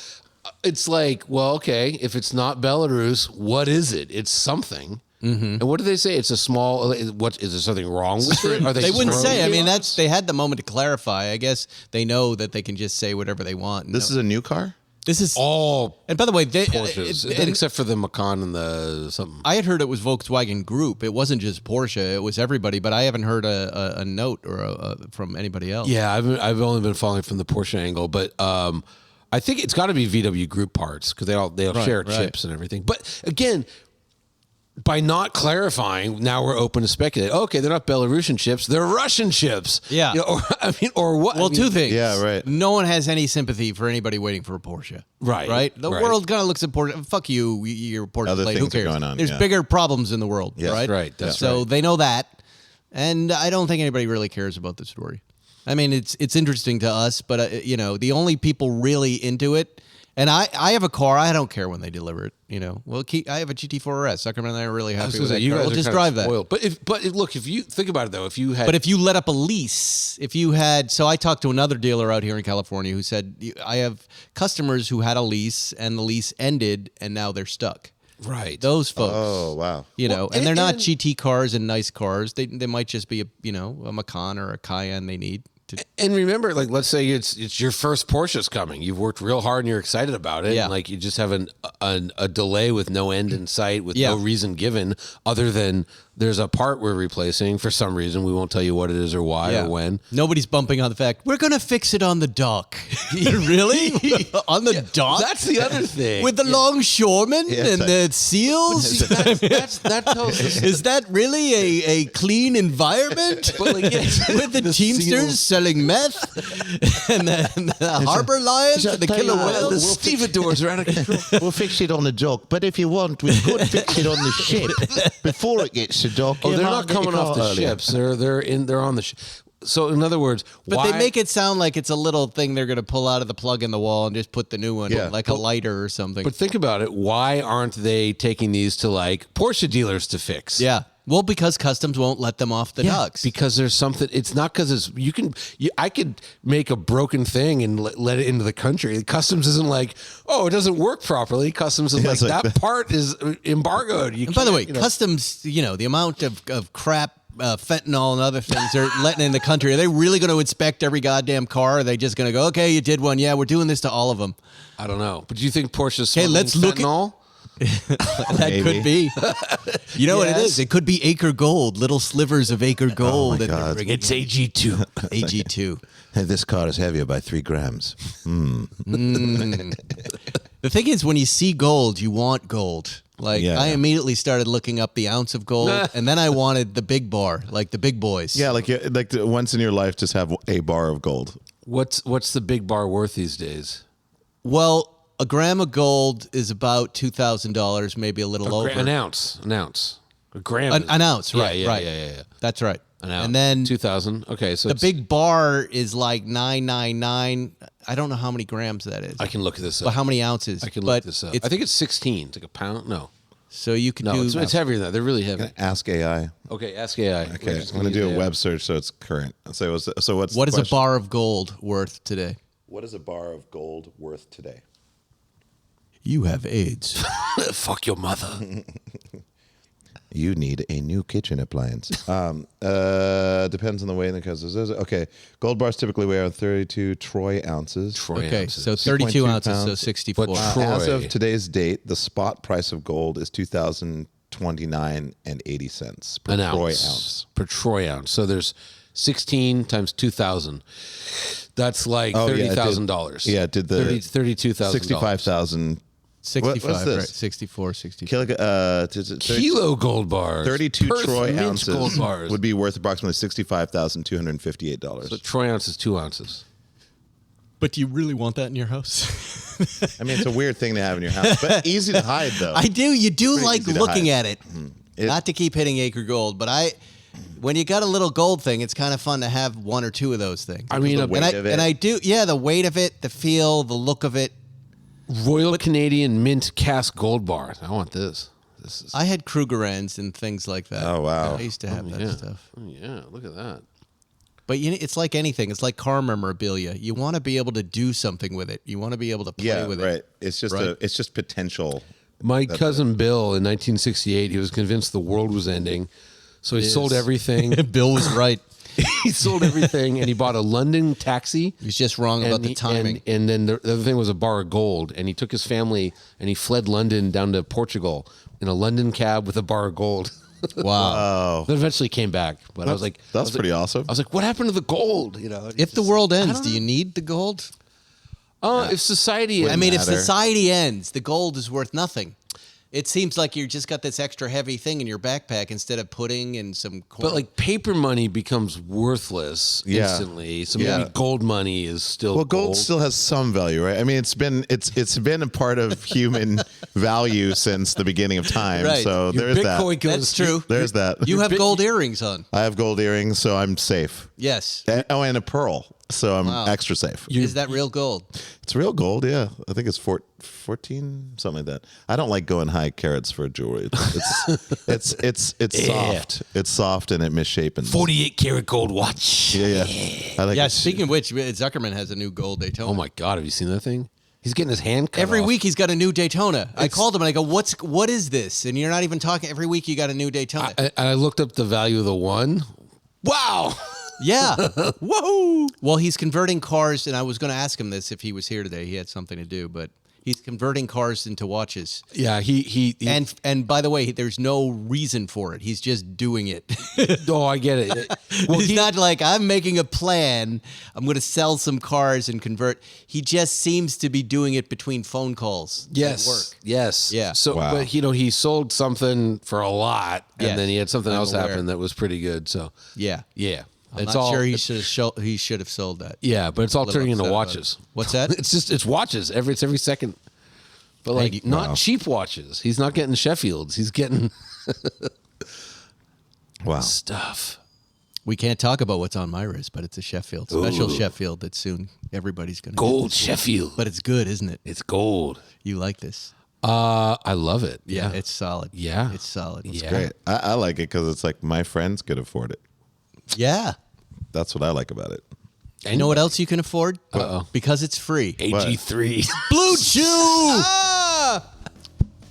E: it's like, well, okay, if it's not Belarus, what is it? It's something. And what do they say? It's a small. What is there something wrong with it? Are
C: They wouldn't say. I mean,
E: that's.
C: they had the moment to clarify. I guess they know that they can just say whatever they want.
D: This is a new car?
C: This is
E: all
C: And by the way,
E: Porsches, except for the Macan and the something.
C: I had heard it was Volkswagen Group. It wasn't just Porsche. It was everybody. But I haven't heard a note or from anybody else.
E: Yeah, I've only been following from the Porsche angle, but I think it's got to be VW Group parts because they all share chips and everything. But again, by not clarifying, now we're open to speculate. Okay, they're not Belarusian chips; they're Russian chips.
C: Yeah,
E: or what?
C: Well, two things.
D: Yeah, right.
C: No one has any sympathy for anybody waiting for a Porsche.
E: Right.
C: The world kind of looks at Porsche. Fuck you, you're Porsche
D: Other
C: late. Who
D: things are
C: cares?
D: going on,
C: There's
D: yeah.
C: bigger problems in the world.
D: Yes.
C: Right.
E: Right. That's
C: so
E: right.
C: they know that, and I don't think anybody really cares about the story. I mean, it's interesting to us, but the only people really into it. And I have a car. I don't care when they deliver it. Well, I have a GT4 RS. Suckerman and I are really happy with that
E: you
C: car.
E: guys
C: We'll
E: are
C: just
E: kind
C: drive
E: of
C: that.
E: spoiled. Look, if you think about it though, if you had,
C: But if you let up a lease, so I talked to another dealer out here in California who said, I have customers who had a lease and the lease ended and now they're stuck.
E: right,
C: Those folks.
D: Oh, wow.
C: And they're not GT cars and nice cars. They might just be a Macan or a Cayenne they need.
E: And remember, like, let's say it's your first Porsche's coming. You've worked real hard and you're excited about it.
C: Yeah.
E: And like you just have a delay with no end in sight, with no reason given other than there's a part we're replacing for some reason. We won't tell you what it is or why or when.
C: Nobody's bumping on the fact, we're going to fix it on the dock. Really? On the dock?
E: That's the other thing.
C: With the longshoremen
D: Yeah,
C: and the seals?
E: That tells us.
C: Is that really a clean environment?
E: But like,
C: With the Teamsters selling meth and the harbor lions and the killer whales?
E: the stevedores are out of control.
A: We'll fix it on the dock, but if you want, we could fix it on the ship before it gets to dock.
E: Oh,
A: You
E: they're
A: might
E: not
A: get your
E: coming off
A: car
E: the
A: earlier.
E: ships. They're on the ship. So in other words,
C: But
E: why,
C: they make it sound like it's a little thing they're going to pull out of the plug in the wall and just put the new one, like a lighter or something.
E: But think about it. Why aren't they taking these to like Porsche dealers to fix?
C: yeah. Well, because customs won't let them off the docks.
E: Because there's something. It's not because I could make a broken thing and let it into the country. Customs isn't like, oh, it doesn't work properly. Customs is like, that part is embargoed.
C: And by the way, customs, the amount of crap, fentanyl and other things they're letting in the country, are they really going to inspect every goddamn car? Or are they just going to go, okay, you did one. Yeah, we're doing this to all of them.
E: I don't know. But do you think Porsche's
C: Hey, let's look
E: fentanyl?
C: That
D: Maybe.
C: could be. You know what it is? It could be acre gold, little slivers of acre gold.
D: my God.
E: It's AG2.
C: AG2.
D: This car is heavier by 3 grams.
C: The thing is, when you see gold, you want gold. Like,
D: Yeah.
C: I immediately started looking up the ounce of gold, and then I wanted the big bar, like the big boys.
D: Yeah, like once in your life, just have a bar of gold.
E: What's the big bar worth these days?
C: Well, a gram of gold is about $2,000, maybe a little over.
E: An ounce. A gram.
C: An ounce, right?
E: Yeah,
C: right.
E: yeah.
C: That's right.
E: An ounce.
C: And then
E: 2,000. Okay, so
C: the big bar is like 999. I don't know how many grams that is.
E: I can look this up.
C: But how many ounces?
E: I can
C: but
E: look this up. I think it's 16. It's like a pound. No,
C: so you can do.
E: it's heavier than that. They're really heavy.
D: Ask AI.
E: Okay, ask AI.
D: Okay, I'm going to do a web search so it's current. So what's
C: What
D: the
C: is a
D: question?
C: bar of gold worth today?
D: What is a bar of gold worth today?
C: You have AIDS.
E: Fuck your mother.
D: You need a new kitchen appliance. Depends on the weight and the causes. Okay, gold bars typically weigh around 32 troy ounces.
C: Okay,
E: ounces.
C: so 32
D: 2.2
C: ounces, so
D: pounds.
C: 64.
E: But
D: As
E: Troy.
D: of today's date, the spot price of gold is $2,029.80 per
E: An
D: troy
E: ounce.
D: ounce.
E: Per troy ounce. So there's 16 times 2,000. That's like $30,000.
D: Yeah, it did the
E: $32,000.
D: 65,000
C: 65,
D: what's this?
C: right? 64, 65.
E: Kilo gold bars.
D: 32
E: Perth
D: troy
E: mint
D: ounces
E: gold bars.
D: would be worth approximately $65,258.
E: So troy ounce is 2 ounces.
C: But do you really want that in your house?
D: I mean, it's a weird thing to have in your house, but easy to hide, though.
C: I do. You do
D: Pretty
C: like
D: easy to
C: looking
D: hide.
C: at it. Not to keep hitting acre gold, but when you got a little gold thing, it's kind of fun to have one or two of those things.
E: I mean,
D: weight of it.
C: And I do, the weight of it, the feel, the look of it.
E: Royal Canadian Mint cast gold bar. I want this. This is.
C: I had Krugerrands and things like that.
D: Oh, wow.
C: I used to have that
E: yeah.
C: stuff.
E: Oh, yeah, look at that.
C: But it's like anything. It's like car memorabilia. You want to be able to do something with it. You want to be able to play with
D: right.
C: it.
D: It's just
C: Right.
D: it's just potential.
E: My cousin Bill in 1968, he was convinced the world was ending, so he sold everything.
C: Bill was right.
E: He sold everything, and he bought a London taxi.
C: He was just wrong about the timing.
E: And then the other thing was a bar of gold, and he took his family and he fled London down to Portugal in a London cab with a bar of gold.
C: Wow.
E: Then eventually came back, but I was like,
D: That's pretty awesome.
E: I was like, what happened to the gold? You know,
C: If the world ends, do you need the gold?
E: if society,
C: I mean, if
D: matter.
C: society ends, the gold is worth nothing. It seems like you just got this extra heavy thing in your backpack instead of pudding and some corn.
E: but like paper money becomes worthless
D: Yeah.
E: instantly. So
D: Yeah.
E: maybe gold money is still
D: Well, gold still has some value, right? I mean, it's been a part of human value since the beginning of time.
C: Right.
D: So
E: Your
D: there's
E: Bitcoin
D: that.
E: goes
C: That's true.
D: There's that.
C: You have gold earrings on.
D: I have gold earrings, so I'm safe.
C: Yes.
D: And a pearl, so I'm
C: Wow.
D: extra safe.
C: Is that real gold?
D: It's real gold, yeah. I think it's 14, something like that. I don't like going high carats for jewelry. It's soft. It's soft and it misshapen.
E: 48 karat gold watch.
D: Yeah. I like
C: Yeah,
D: it.
C: speaking of which, Zuckerman has a new gold Daytona.
E: Oh my God, have you seen that thing? He's getting his hand cut
C: Every
E: off.
C: week he's got a new Daytona. I called him and I go, what is this? And you're not even talking. Every week you got a new Daytona.
E: I looked up the value of the one. Wow.
C: Yeah. Whoa. Well, he's converting cars, and I was going to ask him this if he was here today. He had something to do, but he's converting cars into watches.
E: Yeah, he
C: And by the way, there's no reason for it. He's just doing it.
E: oh, I get it. Well,
C: He's not like, I'm making a plan. I'm going to sell some cars and convert. He just seems to be doing it between phone calls
E: yes,
C: at work.
E: yes,
C: Yeah.
E: So,
D: Wow.
E: but he sold something for a lot, and
C: Yes,
E: then he had something
C: I'm
E: else
C: aware.
E: happen that was pretty good. So,
C: Yeah.
E: yeah,
C: I'm not sure he should have sold that.
E: Yeah, but it's all
C: Little
E: turning into
C: upset about
E: watches.
C: it. What's that?
E: It's watches. It's every second. But like not cheap watches. He's not getting Sheffields. He's getting
D: Wow.
E: stuff.
C: We can't talk about what's on my wrist, but it's a Sheffield, special Sheffield that soon everybody's going to
E: Gold Sheffield.
C: But it's good, isn't it?
E: It's gold.
C: You like this?
E: I love it.
C: Yeah, it's solid.
E: Yeah.
C: It's solid.
E: Yeah.
D: Great. I like it because it's like my friends could afford it.
C: Yeah.
D: That's what I like about it.
C: You know what else you can afford?
E: Uh-oh.
C: Because it's free.
E: AG3.
C: Blue Chew!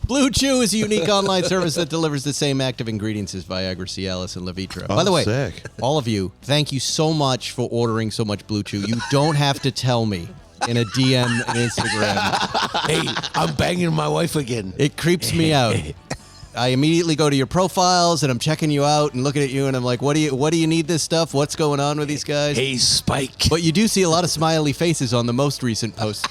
C: Blue Chew is a unique online service that delivers the same active ingredients as Viagra, Cialis, and Levitra. By the way,
D: sick.
C: all of you, thank you so much for ordering so much Blue Chew. You don't have to tell me in a DM and Instagram.
E: Hey, I'm banging my wife again.
C: It creeps me out. I immediately go to your profiles and I'm checking you out and looking at you and I'm like, what do you need this stuff? What's going on with these guys?
E: Hey, Spike.
C: But you do see a lot of smiley faces on the most recent posts.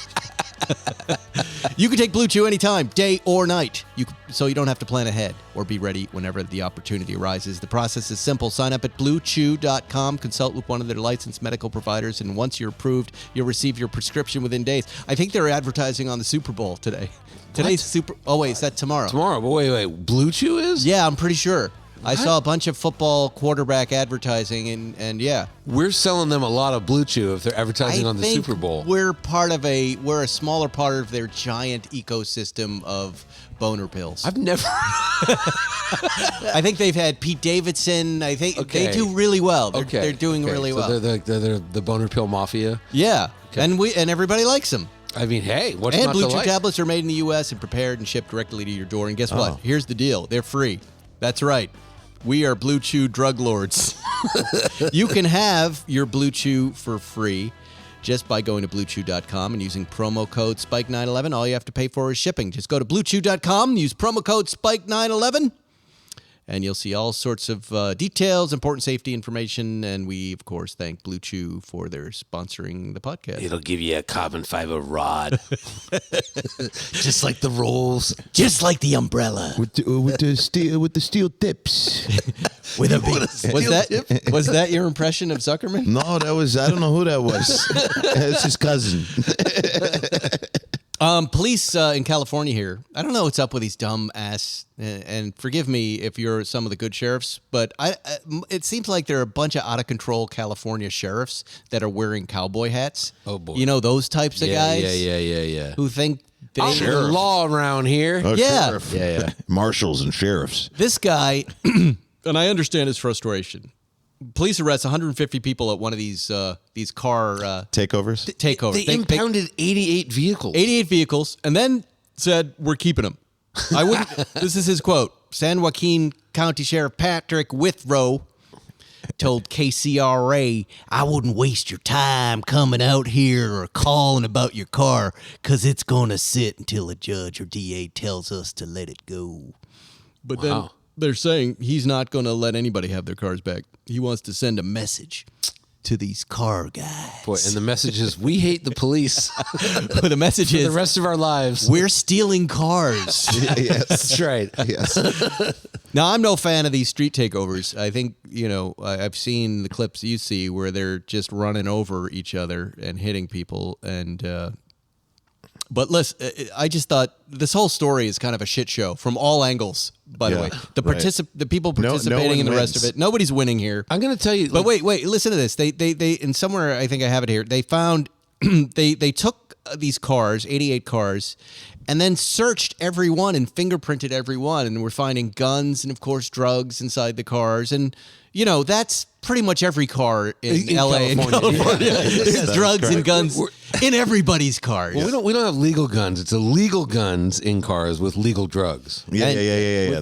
C: You can take Blue Chew anytime, day or night, so you don't have to plan ahead or be ready whenever the opportunity arises. The process is simple. Sign up at BlueChew.com, consult with one of their licensed medical providers, and once you're approved, you'll receive your prescription within days. I think they're advertising on the Super Bowl today. Today's Super... Oh, wait, is that tomorrow?
E: Tomorrow, but wait. Blue Chew is?
C: Yeah, I'm pretty sure. I saw a bunch of football quarterback advertising, and yeah.
E: We're selling them a lot of Blue Chew if they're advertising
C: I
E: on the
C: think
E: Super Bowl.
C: We're a smaller part of their giant ecosystem of boner pills.
E: I've never.
C: I think they've had Pete Davidson. I think
E: Okay.
C: they do really well.
E: Okay,
C: They're doing
E: okay.
C: really
E: So
C: well.
E: They're the boner pill mafia.
C: Yeah, and everybody likes them.
E: I mean, hey, what's
C: And
E: not
C: Blue
E: to
C: Chew
E: like?
C: tablets are made in the U.S. and prepared and shipped directly to your door. And guess
E: Oh.
C: what? Here's the deal: they're free. That's right. We are Blue Chew drug lords. You can have your Blue Chew for free just by going to BlueChew.com and using promo code Spike911. All you have to pay for is shipping. Just go to BlueChew.com, use promo code Spike911, and you'll see all sorts of details, important safety information. And we, of course, thank Blue Chew for their sponsoring the podcast.
E: It'll give you a carbon fiber rod, just like the rolls.
C: Just like the umbrella.
A: With the steel tips.
C: With a big, was that your impression of Zuckerman?
A: No, I don't know who that was. It's his cousin.
C: Police in California here. I don't know what's up with these dumb ass. And forgive me if you're some of the good sheriffs, but it seems like there are a bunch of out of control California sheriffs that are wearing cowboy hats.
E: Oh, boy.
C: You know those types of guys.
E: Yeah.
C: Who think
E: There's
C: they
E: the law around here.
A: Oh,
C: Yeah.
A: sheriff.
E: Yeah.
A: Marshals and sheriffs.
C: This guy, and I understand his frustration. Police arrest 150 people at one of these car
D: Takeovers?
C: takeovers.
E: They impounded 88 vehicles.
C: 88 vehicles, and then said, "We're keeping them." I wouldn't. This is his quote. San Joaquin County Sheriff Patrick Withrow told KCRA, "I wouldn't waste your time coming out here or calling about your car, because it's going to sit until a judge or DA tells us to let it go." But then
E: Wow.
C: they're saying he's not going to let anybody have their cars back. He wants to send a message to these car guys.
E: Boy, and the message is, we hate the police
C: But the message
E: for
C: is,
E: the rest of our lives.
C: we're stealing cars.
D: Yes.
E: That's right.
D: Yes.
C: Now, I'm no fan of these street takeovers. I think, I've seen the clips you see where they're just running over each other and hitting people. But listen, I just thought this whole story is kind of a shit show from all angles, by the
D: Yeah,
C: way.
D: right.
C: The people
D: No
C: participating
D: one
C: in the rest
D: wins.
C: of it, nobody's winning here.
E: I'm going to tell you.
C: But wait, listen to this. They and somewhere I think I have it here. They found they took these cars, 88 cars, and then searched every one and fingerprinted every one, and we're finding guns and of course drugs inside the cars, and that's pretty much every car in LA and California. There's drugs and guns in everybody's cars.
E: Well, we don't have legal guns. It's illegal guns in cars with legal drugs.
D: Yeah.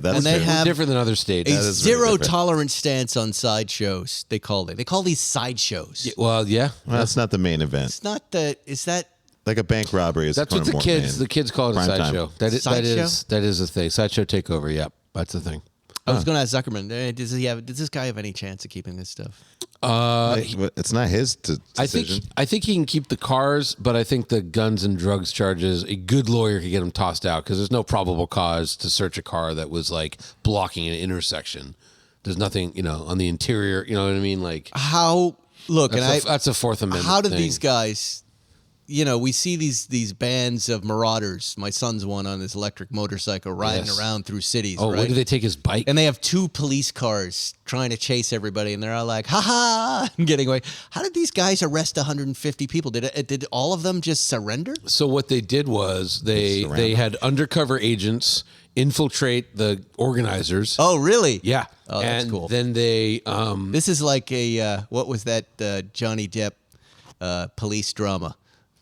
D: That's
C: And they
D: true.
C: have
E: Different than other states.
C: a
D: is very
C: zero
D: different.
C: tolerance stance on sideshows. They call it. They call these sideshows.
E: Well, yeah.
D: Well, that's not the main event.
C: It's not the. Is that?
D: Like a bank robbery is
E: That's
D: kind
E: what
D: of
E: the
D: more
E: kids
D: main.
E: the kids call it a
D: Prime time.
E: sideshow. That is a thing. Sideshow takeover. Yep, that's the thing.
C: I was going to ask Zuckerman. Does this guy have any chance of keeping this stuff?
D: It's not his decision.
E: I think he can keep the cars, but I think the guns and drugs charges, a good lawyer could get him tossed out because there's no probable cause to search a car that was like blocking an intersection. There's nothing, on the interior. You know what I mean? Like
C: How? Look,
E: that's a Fourth Amendment.
C: How did
E: thing.
C: these guys? We see these bands of marauders. My son's one on his electric motorcycle riding
E: Yes.
C: around through cities.
E: Oh,
C: right?
E: when did they take his bike?
C: And they have 2 police cars trying to chase everybody, and they're all like, "Ha ha!" and getting away. How did these guys arrest 150 people? Did all of them just surrender?
E: So what they did was they had undercover agents infiltrate the organizers.
C: Oh, really?
E: Yeah.
C: Oh, that's
E: and
C: cool.
E: then they
C: This is like a what was that Johnny Depp police drama?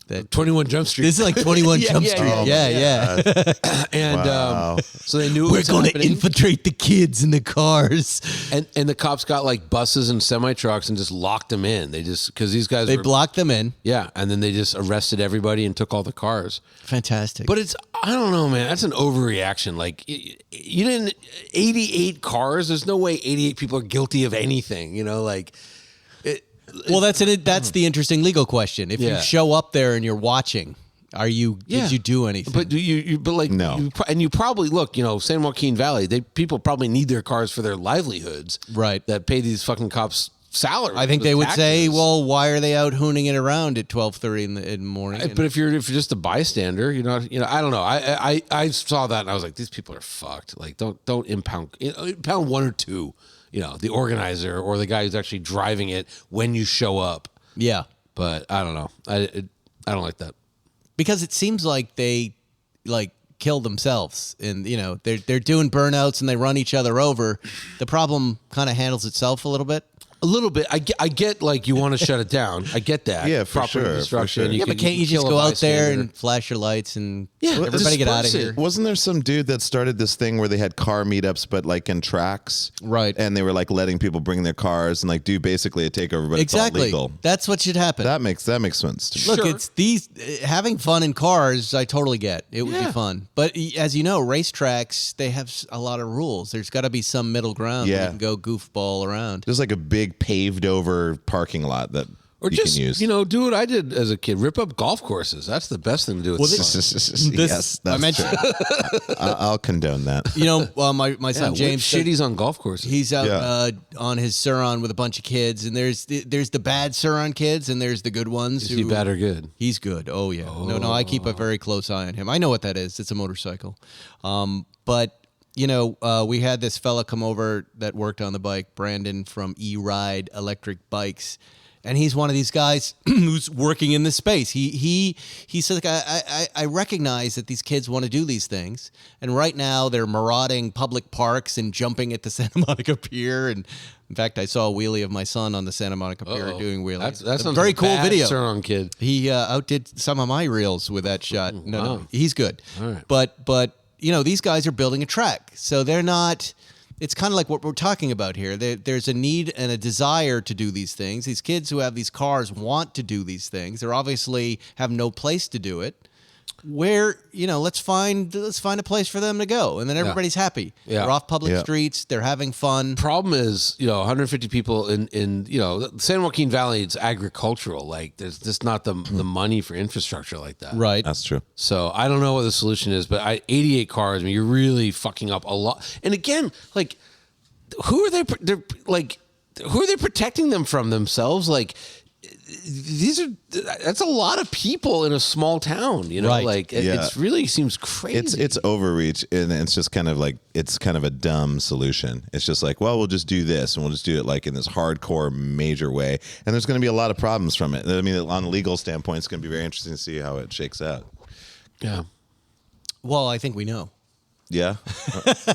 C: That
E: 21 Jump Street.
C: This is like 21 Jump
E: yeah,
C: Street.
E: yeah, and
D: Wow.
E: so they knew it
C: We're
E: was
C: going to
E: happening.
C: infiltrate the kids in the cars.
E: and the cops got like buses and semi trucks and just locked them in. They just because these guys
C: They
E: were,
C: blocked them in.
E: yeah, and then they just arrested everybody and took all the cars.
C: Fantastic.
E: But I don't know, man. That's an overreaction. Like you didn't 88 cars. There's no way 88 people are guilty of anything.
C: well, that's the interesting legal question. If you
E: Yeah.
C: show up there and you're watching, did you do anything?
E: But
D: No.
E: You probably look. San Joaquin Valley. People probably need their cars for their livelihoods.
C: Right.
E: That pay these fucking cops salary.
C: I think
E: with
C: they would say,
E: taxes.
C: well, why are they out hooning it around at 12:30 in the morning?
E: But if you're just a bystander, you're not. I don't know. I saw that and I was like, these people are fucked. Like, don't impound 1 or 2. The organizer or the guy who's actually driving it when you show up.
C: yeah.
E: But I don't know. I don't like that.
C: Because it seems like they kill themselves, and they're doing burnouts and they run each other over. The problem kind of handles itself a little bit.
E: A little bit. I get like you want to shut it down. I get that.
D: Yeah, for
E: Proper
D: sure, for
E: destruction.
D: sure.
C: Yeah, but can't you just go out there and flash your lights and everybody get out of
E: disperse
C: here?
E: it.
D: Wasn't there some dude that started this thing where they had car meetups, but like in tracks?
C: Right.
D: And they were like letting people bring their cars and like do basically a takeover, but it's all
C: Exactly.
D: legal.
C: That's what should happen.
D: That makes sense to me.
C: Look,
E: Sure.
C: it's these having fun in cars. I totally get it would be fun, but as you know, racetracks they have a lot of rules. There's got to be some middle ground where
D: Yeah.
C: you can go goofball around.
D: There's like a big paved over parking lot that
E: Or
D: you
E: just,
D: can use.
E: do what I did as a kid. Rip up golf courses. That's the best thing to do with son.
D: Yes,
C: I
D: that's
C: mentioned,
D: true. I'll condone that.
C: my son
E: Yeah,
C: James,
E: shitties on golf courses.
C: he's out
D: Yeah.
C: on his Suron with a bunch of kids, and there's the bad Suron kids, and there's the good ones.
E: Is he bad or good?
C: He's good. Oh yeah. No. I keep a very close eye on him. I know what that is. It's a motorcycle. But we had this fella come over that worked on the bike, Brandon from E-Ride Electric Bikes. And he's one of these guys who's working in this space. He says, I recognize that these kids want to do these things. And right now they're marauding public parks and jumping at the Santa Monica Pier. And in fact, I saw a wheelie of my son on the Santa Monica Pier doing wheelies.
E: That's
C: a very cool video.
E: Suron kid.
C: He outdid some of my reels with that shot. No, he's good.
E: All right.
C: But these guys are building a track. So they're not... It's kind of like what we're talking about here. There's a need and a desire to do these things. These kids who have these cars want to do these things. They're obviously have no place to do it. Where let's find a place for them to go, and then everybody's happy.
E: Yeah.
C: They're off public streets. They're having fun.
E: Problem is, 150 people in the San Joaquin Valley. It's agricultural. Like there's just not the money for infrastructure like that.
C: Right.
D: That's true.
E: So I don't know what the solution is, but 88 cars. I mean, you're really fucking up a lot. And again, like, who are they? They're like, who are they protecting them from themselves? Like, that's a lot of people in a small town.
C: Right.
E: Like it really seems crazy.
D: It's overreach, and it's just kind of like it's kind of a dumb solution. It's just like, well, we'll just do this, and we'll just do it like in this hardcore major way, and there's going to be a lot of problems from it. I mean, on a legal standpoint, it's going to be very interesting to see how it shakes out.
E: Yeah.
C: Well, I think we know.
D: Yeah,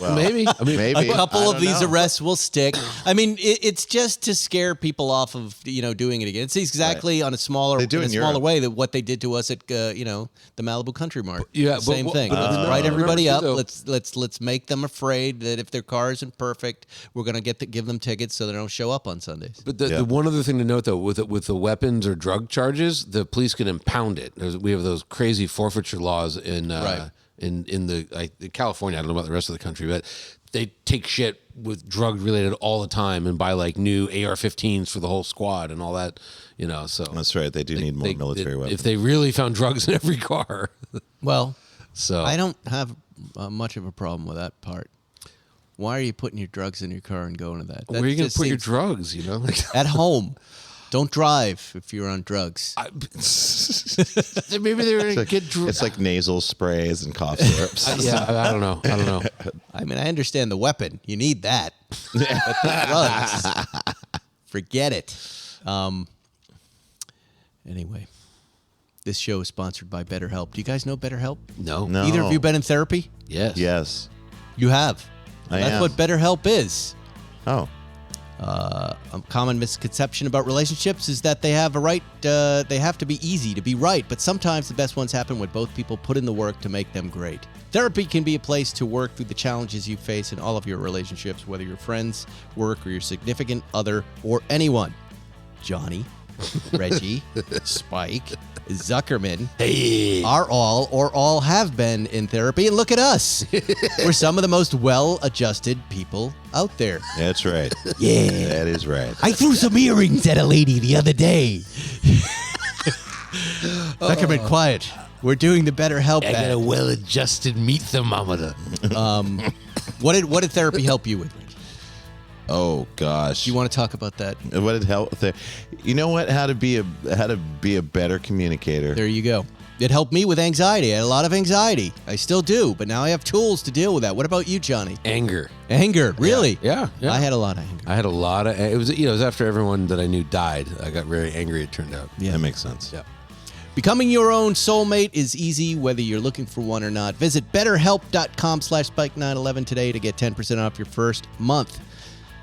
D: well,
E: Maybe. I mean,
D: maybe
C: A couple
D: I
C: of
D: don't
C: these
D: know.
C: arrests will stick. I mean, it's just to scare people off of doing it again. It's exactly on a smaller,
D: They do in
C: smaller
D: Europe.
C: way that what they did to us at the Malibu Country Mart.
E: Yeah, but
C: same
E: what-
C: thing.
E: but
C: Let's
E: no,
C: write everybody up.
E: remember too,
C: Let's make them afraid that if their car isn't perfect, we're gonna give them tickets so they don't show up on Sundays.
E: But the one other thing to note, though, with the weapons or drug charges, the police can impound it. We have those crazy forfeiture laws in
C: Right.
E: in California. I don't know about the rest of the country, but they take shit with drug related all the time and buy like new AR-15s for the whole squad and all that. So
D: That's right. They do need more military weapons.
E: If they really found drugs in every car,
C: Well,
E: so
C: I don't have much of a problem with that part. Why are you putting your drugs in your car and going to that?
E: where are you going
C: just
E: to put your
C: seems-
E: drugs? Like,
C: At home. Don't drive if you're on drugs.
E: maybe they're going to get drugs.
D: It's like nasal sprays and cough syrups.
E: Yeah, I don't know.
C: I mean, I understand the weapon. You need that. But the drugs, forget it. Anyway, this show is sponsored by BetterHelp. Do you guys know BetterHelp?
E: No.
D: No.
C: Either of you been in therapy?
E: Yes.
D: Yes.
C: You have.
D: I
C: That's
D: am.
C: what BetterHelp is.
D: Oh.
C: A common misconception about relationships is that they have they have to be easy to be right, but sometimes the best ones happen when both people put in the work to make them great. Therapy can be a place to work through the challenges you face in all of your relationships, whether you're friends, work, or your significant other, or anyone. Johnny, Reggie, Spike, Zuckerman are all have been in therapy, and look at us. We're some of the most well-adjusted people out there.
D: That's right.
C: Yeah.
D: That is right.
C: I threw some earrings at a lady the other day. Zuckerman, quiet. We're doing the BetterHelp
E: I got a
C: ad.
E: well-adjusted meat thermometer.
C: What did therapy help you with?
D: Oh gosh.
C: Do you want to talk about that?
D: What did help there? You know what? How to be a better communicator.
C: There you go. It helped me with anxiety. I had a lot of anxiety. I still do, but now I have tools to deal with that. What about you, Johnny?
E: Anger.
C: Anger, really?
E: Yeah.
C: I had a lot of anger.
E: I had a lot of. It was after everyone that I knew died. I got very angry. It turned out.
D: That makes sense.
E: Yeah.
C: Becoming your own soulmate is easy, whether you're looking for one or not. Visit BetterHelp.com/Spike911 today to get 10% off your first month.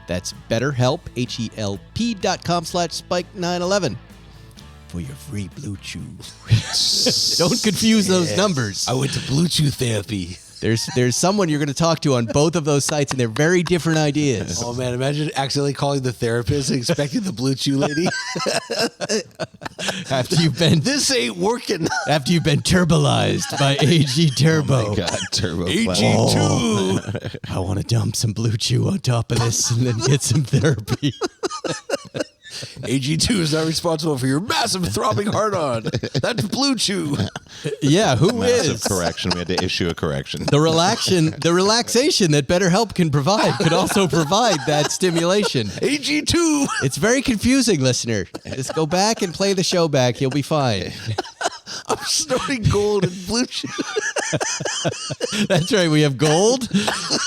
C: That's BetterHelp, HELP.com/Spike911 for your free Bluetooth. Don't confuse those numbers.
E: I went to Bluetooth therapy.
C: There's someone you're going to talk to on both of those sites, and they're very different ideas.
E: Oh man! Imagine accidentally calling the therapist and expecting the Bluetooth lady.
C: After you've been
E: This ain't working.
C: after you've been turbolized by AG Turbo.
D: Oh God, Turbo
E: AG2.
D: Flash.
C: I want to dump some Blue Chew on top of this and then get some therapy.
E: AG2 is not responsible for your massive throbbing heart-on. That's Blue Chew.
C: Yeah, who
D: Massive
C: is?
D: correction. We had to issue a correction.
C: The relaxation that BetterHelp can provide could also provide that stimulation.
E: AG2.
C: It's very confusing, listener. Just go back and play the show back. You'll be fine.
E: I'm snorting gold and Blue Chew.
C: That's right. We have gold.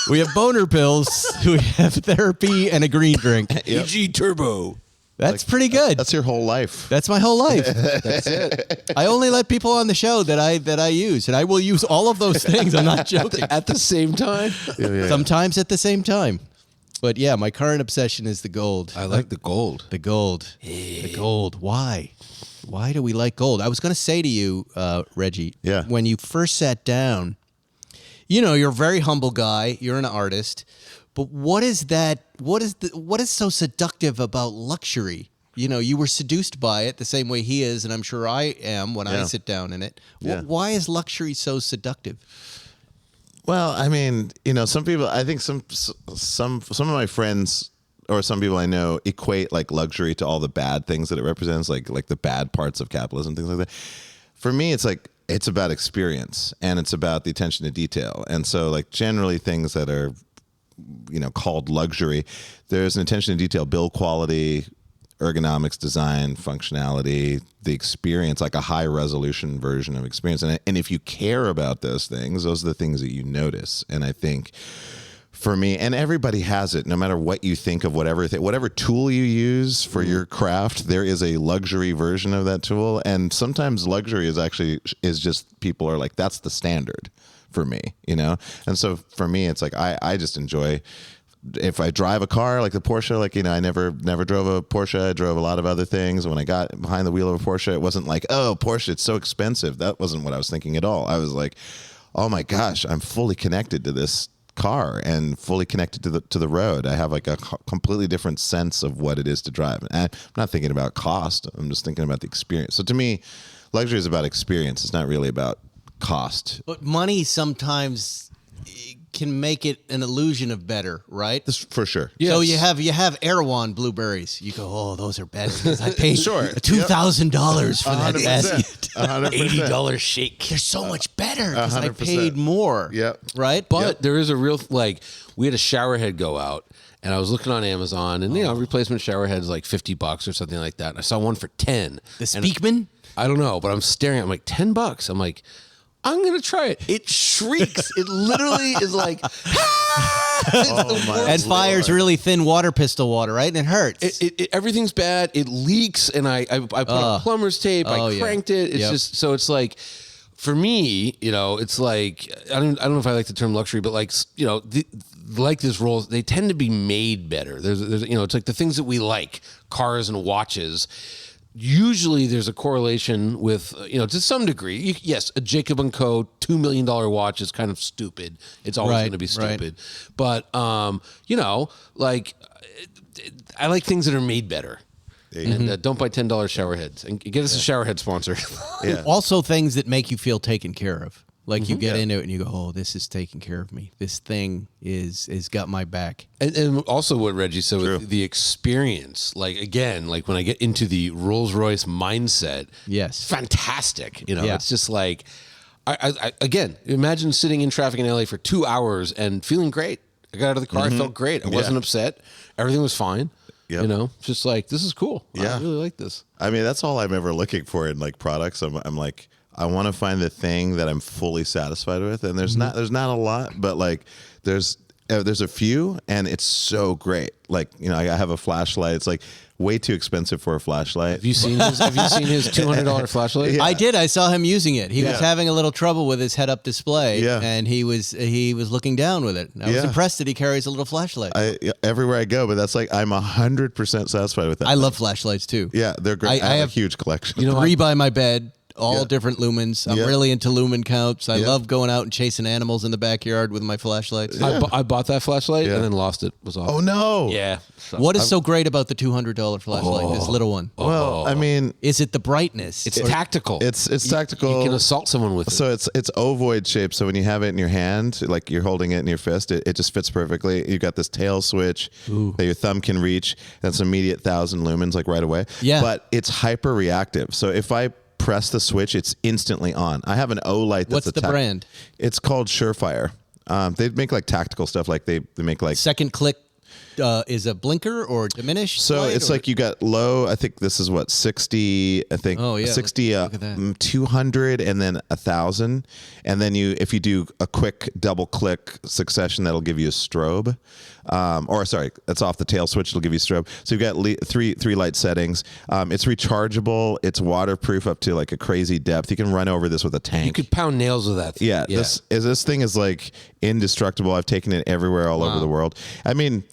C: We have boner pills. We have therapy and a green drink.
E: AG Turbo.
C: That's pretty good.
D: That's your whole life.
C: That's my whole life.
E: That's it.
C: I only let people on the show that I use, and I will use all of those things. I'm not joking.
E: At the same time.
C: Sometimes at the same time. But yeah, my current obsession is the gold.
E: I like the gold.
C: The gold. The gold. Why? Why do we like gold? I was going to say to you, Reggie,
D: Yeah.
C: when you first sat down, you're a very humble guy. You're an artist. But what is that? What is so seductive about luxury? You were seduced by it the same way he is, and I'm sure I am when I sit down in it.
D: Yeah.
C: Why is luxury so seductive?
D: Well, I mean, some people. I think some of my friends or some people I know equate like luxury to all the bad things that it represents, like the bad parts of capitalism, things like that. For me, it's like it's about experience and it's about the attention to detail. And so, like generally, things that are called luxury, there's an attention to detail, build quality, ergonomics, design, functionality, the experience, like a high resolution version of experience. And if you care about those things, those are the things that you notice. And I think for me, and everybody has it, no matter what you think of whatever tool you use for your craft, there is a luxury version of that tool. And sometimes luxury is just people are like, that's the standard for me, And so for me, it's like, I just enjoy, if I drive a car like the Porsche, like, I never drove a Porsche. I drove a lot of other things. When I got behind the wheel of a Porsche, it wasn't like, oh, Porsche, it's so expensive. That wasn't what I was thinking at all. I was like, oh my gosh, I'm fully connected to this car and fully connected to the road. I have like a completely different sense of what it is to drive. And I'm not thinking about cost. I'm just thinking about the experience. So to me, luxury is about experience. It's not really about cost.
C: But money sometimes can make it an illusion of better, right?
D: This for sure.
C: So you have Erewhon blueberries. You go, oh, those are better because I paid
D: Sure.
C: $2,000 for that
D: 100%.
C: basket.
D: 100%.
E: $80 shake.
C: They're so much better because I
D: 100%.
C: paid more.
D: Yep.
C: Right?
E: But there is a real, we had a shower head go out, and I was looking on Amazon, and, replacement shower head's like $50 or something like that. And I saw one for 10.
C: The Speakman?
E: I don't know, but I'm staring at it. I'm like, $10. I'm like, I'm going to try it. It shrieks. It literally is like,
C: And fires really thin water pistol water, right? And it hurts.
E: everything's bad. It leaks, and I put up plumber's tape. I cranked it. It's just, so it's like, for me, it's like, I don't know if I like the term luxury, but like, like this Rolls, they tend to be made better. There's it's like the things that we like, cars and watches. Usually there's a correlation with, to some degree. Yes, a Jacob & Co. $2 million watch is kind of stupid. It's always going to be stupid. Right. But, like, I like things that are made better. And don't buy $10 shower heads. And get us a shower head sponsor.
C: Also things that make you feel taken care of. Like you get into it and you go, oh, this is taking care of me. This thing is got my back.
E: And also what Reggie said with the experience, like when I get into the Rolls Royce mindset, fantastic. It's just like, I again, imagine sitting in traffic in LA for 2 hours and feeling great. I got out of the car, I felt great. I wasn't upset. Everything was fine. Yep. Just like, this is cool. I really like this.
D: I mean, that's all I'm ever looking for in like products. I'm like, I want to find the thing that I'm fully satisfied with, and there's not a lot, but like there's a few, and it's so great. Like I have a flashlight. It's like way too expensive for a flashlight.
E: Have you seen his $200 flashlight?
C: Yeah. I did. I saw him using it. He was having a little trouble with his head-up display, and he was looking down with it. I was impressed that he carries a little flashlight.
D: Everywhere I go, but that's like I'm 100% satisfied with that.
C: I love flashlights too.
D: Yeah, they're great. I have a huge collection.
C: 3 by my bed. all different lumens. I'm
D: Yeah.
C: really into lumen counts. I
D: Yeah.
C: love going out and chasing animals in the backyard with my flashlights.
E: I bought that flashlight
D: Yeah.
E: and then lost it. Was awful.
D: Oh no.
E: Yeah.
C: What is so great about the $200 flashlight, this little one?
D: Well, I mean,
C: Is it the brightness?
E: It's tactical.
D: it's tactical.
E: You can assault someone with it.
D: So it's ovoid shape. So when you have it in your hand, like you're holding it in your fist, it just fits perfectly. You got this tail switch that your thumb can reach. That's immediate 1,000 lumens, like right away.
C: Yeah.
D: But it's hyper reactive. So if I press the switch, it's instantly on. I have an O light. That's
C: What's the brand?
D: It's called Surefire. They make like tactical stuff. Like they make like.
C: Second click is a blinker or diminished?
D: So
C: light,
D: it's
C: or-
D: like you got low. I think this is what 60. I think
C: Oh, yeah.
D: 60,
C: Look at that.
D: 200, and then 1,000, and then if you do a quick double click succession, that'll give you a strobe. Or sorry, that's off the tail switch. It'll give you a strobe. So you've got three light settings. It's rechargeable. It's waterproof up to like a crazy depth. You can run over this with a tank.
E: you could pound nails with that thing.
D: Yeah, this thing is like indestructible. I've taken it everywhere all over the world. I mean,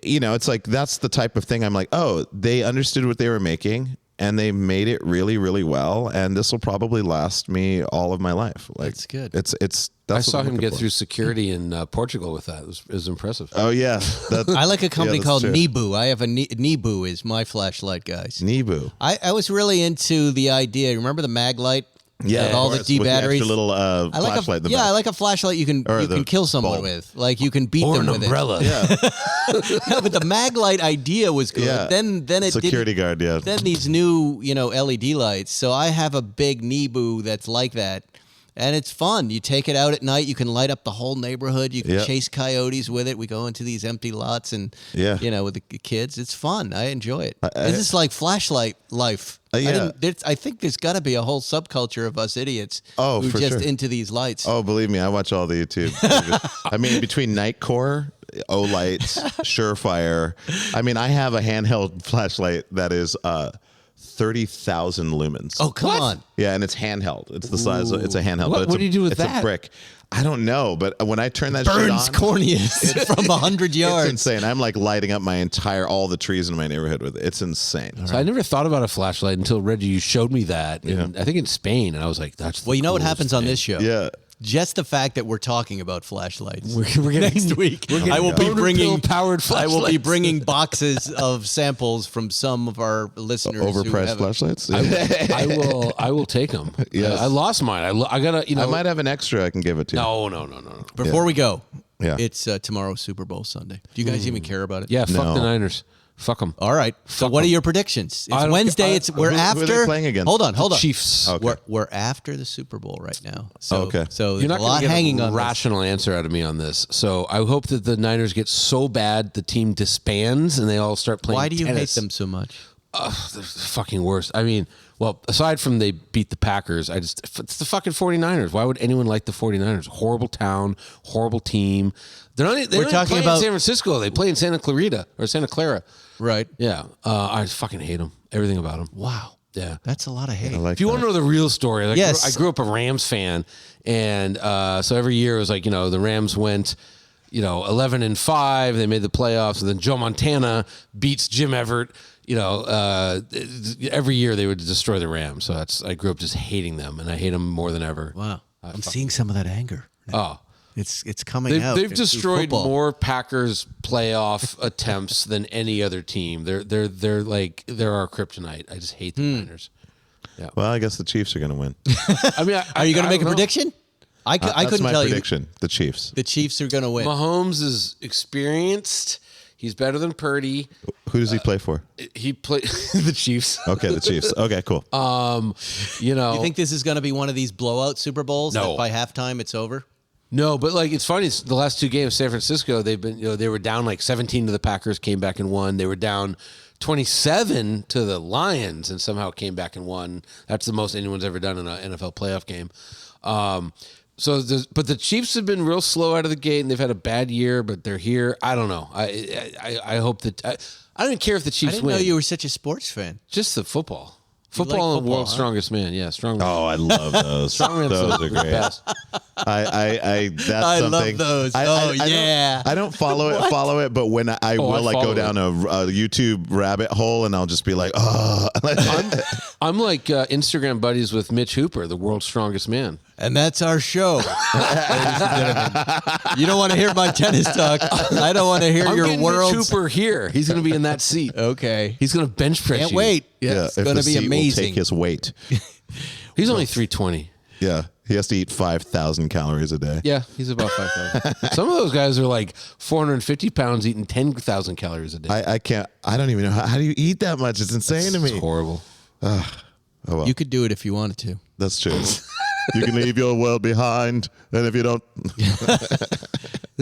D: it's like that's the type of thing I'm like, oh, they understood what they were making and they made it really, really well. And this will probably last me all of my life. Like,
C: That's good.
D: It's that's
E: I
D: what
E: saw
D: I'm
E: him
D: looking
E: get
D: for.
E: through security in Portugal with that. It was impressive.
D: Oh yeah,
C: I like a company
D: that's
C: called
D: true.
C: Nebu. I have a Nebu is my flashlight, guys.
D: Nebu.
C: I was really into the idea. Remember the mag light?
D: Yeah,
C: With all
D: of
C: the
D: course,
C: D
D: with
C: batteries.
D: The extra little
C: I like
D: flashlight. in the
C: yeah,
D: back.
C: I like a flashlight you can
D: Or the
C: kill someone
D: bulb.
C: with. Like you can beat
E: Or
C: them
E: an
C: with
E: umbrella.
D: Yeah,
C: it. No, but the mag light idea was good.
D: yeah.
C: Then it
D: security
C: didn't,
D: guard. Yeah,
C: Then these new, LED lights. So I have a big Nebu that's like that. And it's fun. You take it out at night. You can light up the whole neighborhood. You can
D: Yeah.
C: chase coyotes with it. We go into these empty lots and,
D: Yeah.
C: with the kids. It's fun. I enjoy it. This is like flashlight life.
D: Yeah.
C: I think there's got to be a whole subculture of us idiots
D: Oh,
C: who
D: for
C: just
D: sure.
C: into these lights.
D: Oh, believe me, I watch all the YouTube. I mean, between Nightcore, O-Lights, Surefire. I mean, I have a handheld flashlight that is 30,000 lumens.
C: Oh, come on.
D: Yeah, and it's handheld. It's the size. It's a handheld.
E: What-
D: but it's
E: what do you do with
D: it's
E: that?
D: a brick. I don't know, but when I turn that shit
C: Burns
D: on,
C: corneas from 100
D: it's
C: yards.
D: insane. I'm like lighting up all the trees in my neighborhood with it. It's insane.
E: So I never thought about a flashlight until Reggie, you showed me that. And I think in Spain, and I was like, "That's."
C: Well, you know what
E: coolest
C: happens on
E: thing.
C: this show?
D: Yeah.
C: Just the fact that we're talking about flashlights.
E: We're getting
C: Next week, I will be
E: boner
C: bringing
E: pill-powered
C: I will be
E: flashlights.
C: bringing boxes of samples from some of our listeners. who
D: Overpriced
C: have-
D: flashlights.
E: I will take them.
D: Yes.
E: I lost mine. I gotta.
D: I might have an extra I can give it to you.
E: No.
C: Before we go,
D: Yeah.
C: it's tomorrow's Super Bowl Sunday. Do you guys even care about it?
E: Yeah, fuck
D: No.
E: the Niners. Fuck them.
C: All right. So
E: Fuck
C: what are
E: 'em.
C: your predictions?
E: I
C: It's
E: don't-
C: Wednesday.
E: I-
C: We're
D: who are they
C: after.
D: playing against?
C: Hold on.
E: Chiefs.
D: Okay.
C: We're after the Super Bowl right now. So
D: Okay.
C: So
E: You're
C: there's
E: not
C: a lot
E: going to
C: hanging
E: get a
C: on this.
E: rational answer out of me on this. So I hope that the Niners get so bad the team disbands and they all start playing.
C: Why do you
E: tennis.
C: hate them so much?
E: They're the fucking worst. I mean, well, aside from they beat the Packers, it's the fucking 49ers. Why would anyone like the 49ers? Horrible town, horrible team. They're not
C: We're
E: talking
C: talking
E: in
C: about-
E: San Francisco. They play in Santa Clarita or Santa Clara.
C: Right.
E: Yeah. I fucking hate them. Everything about them.
C: Wow.
E: Yeah.
C: That's a lot of hate.
D: I like
E: If you want to know the real story, like
C: Yes.
E: I grew up a Rams fan, and so every year it was like, the Rams went, 11-5, they made the playoffs, and then Joe Montana beats Jim Everett. Every year they would destroy the Rams. So I grew up just hating them, and I hate them more than ever.
C: Wow. I'm seeing some of that anger.
E: Oh,
C: It's coming out.
E: they've
C: through
E: destroyed
C: football.
E: more Packers playoff attempts than any other team. They're our kryptonite. I just hate the Niners.
D: Well, I guess the Chiefs are going to win.
E: I mean,
C: Are you going to make a
E: don't know.
C: prediction? I
D: That's
C: couldn't
D: my
C: tell
D: prediction. The Chiefs.
C: you. The Chiefs are going to win.
E: Mahomes is experienced. He's better than Purdy.
D: Who does he play for?
E: He played the Chiefs.
D: Okay, the Chiefs. Okay, cool.
E: You
C: You think this is going to be one of these blowout Super Bowls?
E: No.
C: That by halftime it's over.
E: No, but it's funny. It's the last two games, San Francisco, they've been, they were down 17 to the Packers, came back and won. They were down 27 to the Lions and somehow came back and won. That's the most anyone's ever done in an NFL playoff game. But the Chiefs have been real slow out of the gate, and they've had a bad year, but they're here. I don't know. I hope that I don't even care if the
C: I
E: Chiefs
C: didn't
E: win.
C: know you were such a sports fan.
E: Just the football.
C: You like
E: Football and
C: football,
E: World's
C: huh?
E: Strongest Man. Yeah, strong.
D: Oh, I love those.
E: Strongman's
D: Those
E: the
D: are great.
E: best.
D: That's
C: I love
D: something.
C: those.
D: I don't follow it, but when I will
E: I
D: like go
E: follow
D: down a YouTube rabbit hole, and I'll just be like, oh.
E: I'm like Instagram buddies with Mitch Hooper, the world's strongest man.
C: And that's our show. Ladies and gentlemen. You don't want to hear my tennis talk. I don't want to hear
E: I'm
C: your
E: getting
C: world's...
E: Mitch Hooper here. He's going to be in that seat.
C: Okay.
E: He's going to bench press
C: Can't
E: you.
C: wait.
D: Yeah,
C: It's
D: if
C: going
D: the
C: to be
D: seat will
C: amazing.
D: take his weight.
E: He's only 320.
D: Yeah, he has to eat 5,000 calories a day.
E: Yeah, he's about 5,000. Some of those guys are like 450 pounds eating 10,000 calories a day.
D: I can't. I don't even know how do you eat that much. It's insane to me.
E: It's horrible.
D: Oh well,
C: You could do it if you wanted to.
D: that's true. You can leave your world behind, and if you don't,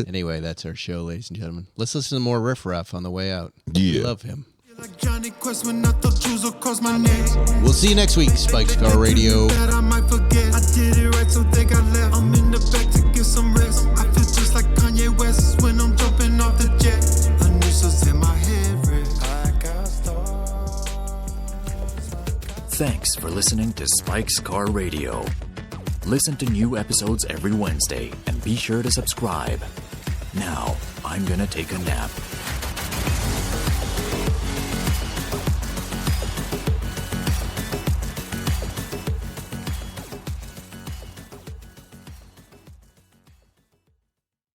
C: Anyway, that's our show, ladies and gentlemen. Let's listen to more Riff Raff on the way out.
D: Yeah.
C: We love him.
F: Like Johnny Quest when I thought Jews would cross my name.
C: We'll see you next week, Spike's Car Radio.
F: That I might forget. I did it right, so they got left. I'm in the back to get some rest. I feel just like Kanye West when I'm jumping off the jet. Initials in my head, red. I got stars.
G: Thanks for listening to Spike's Car Radio. Listen to new episodes every Wednesday and be sure to subscribe. Now, I'm gonna take a nap.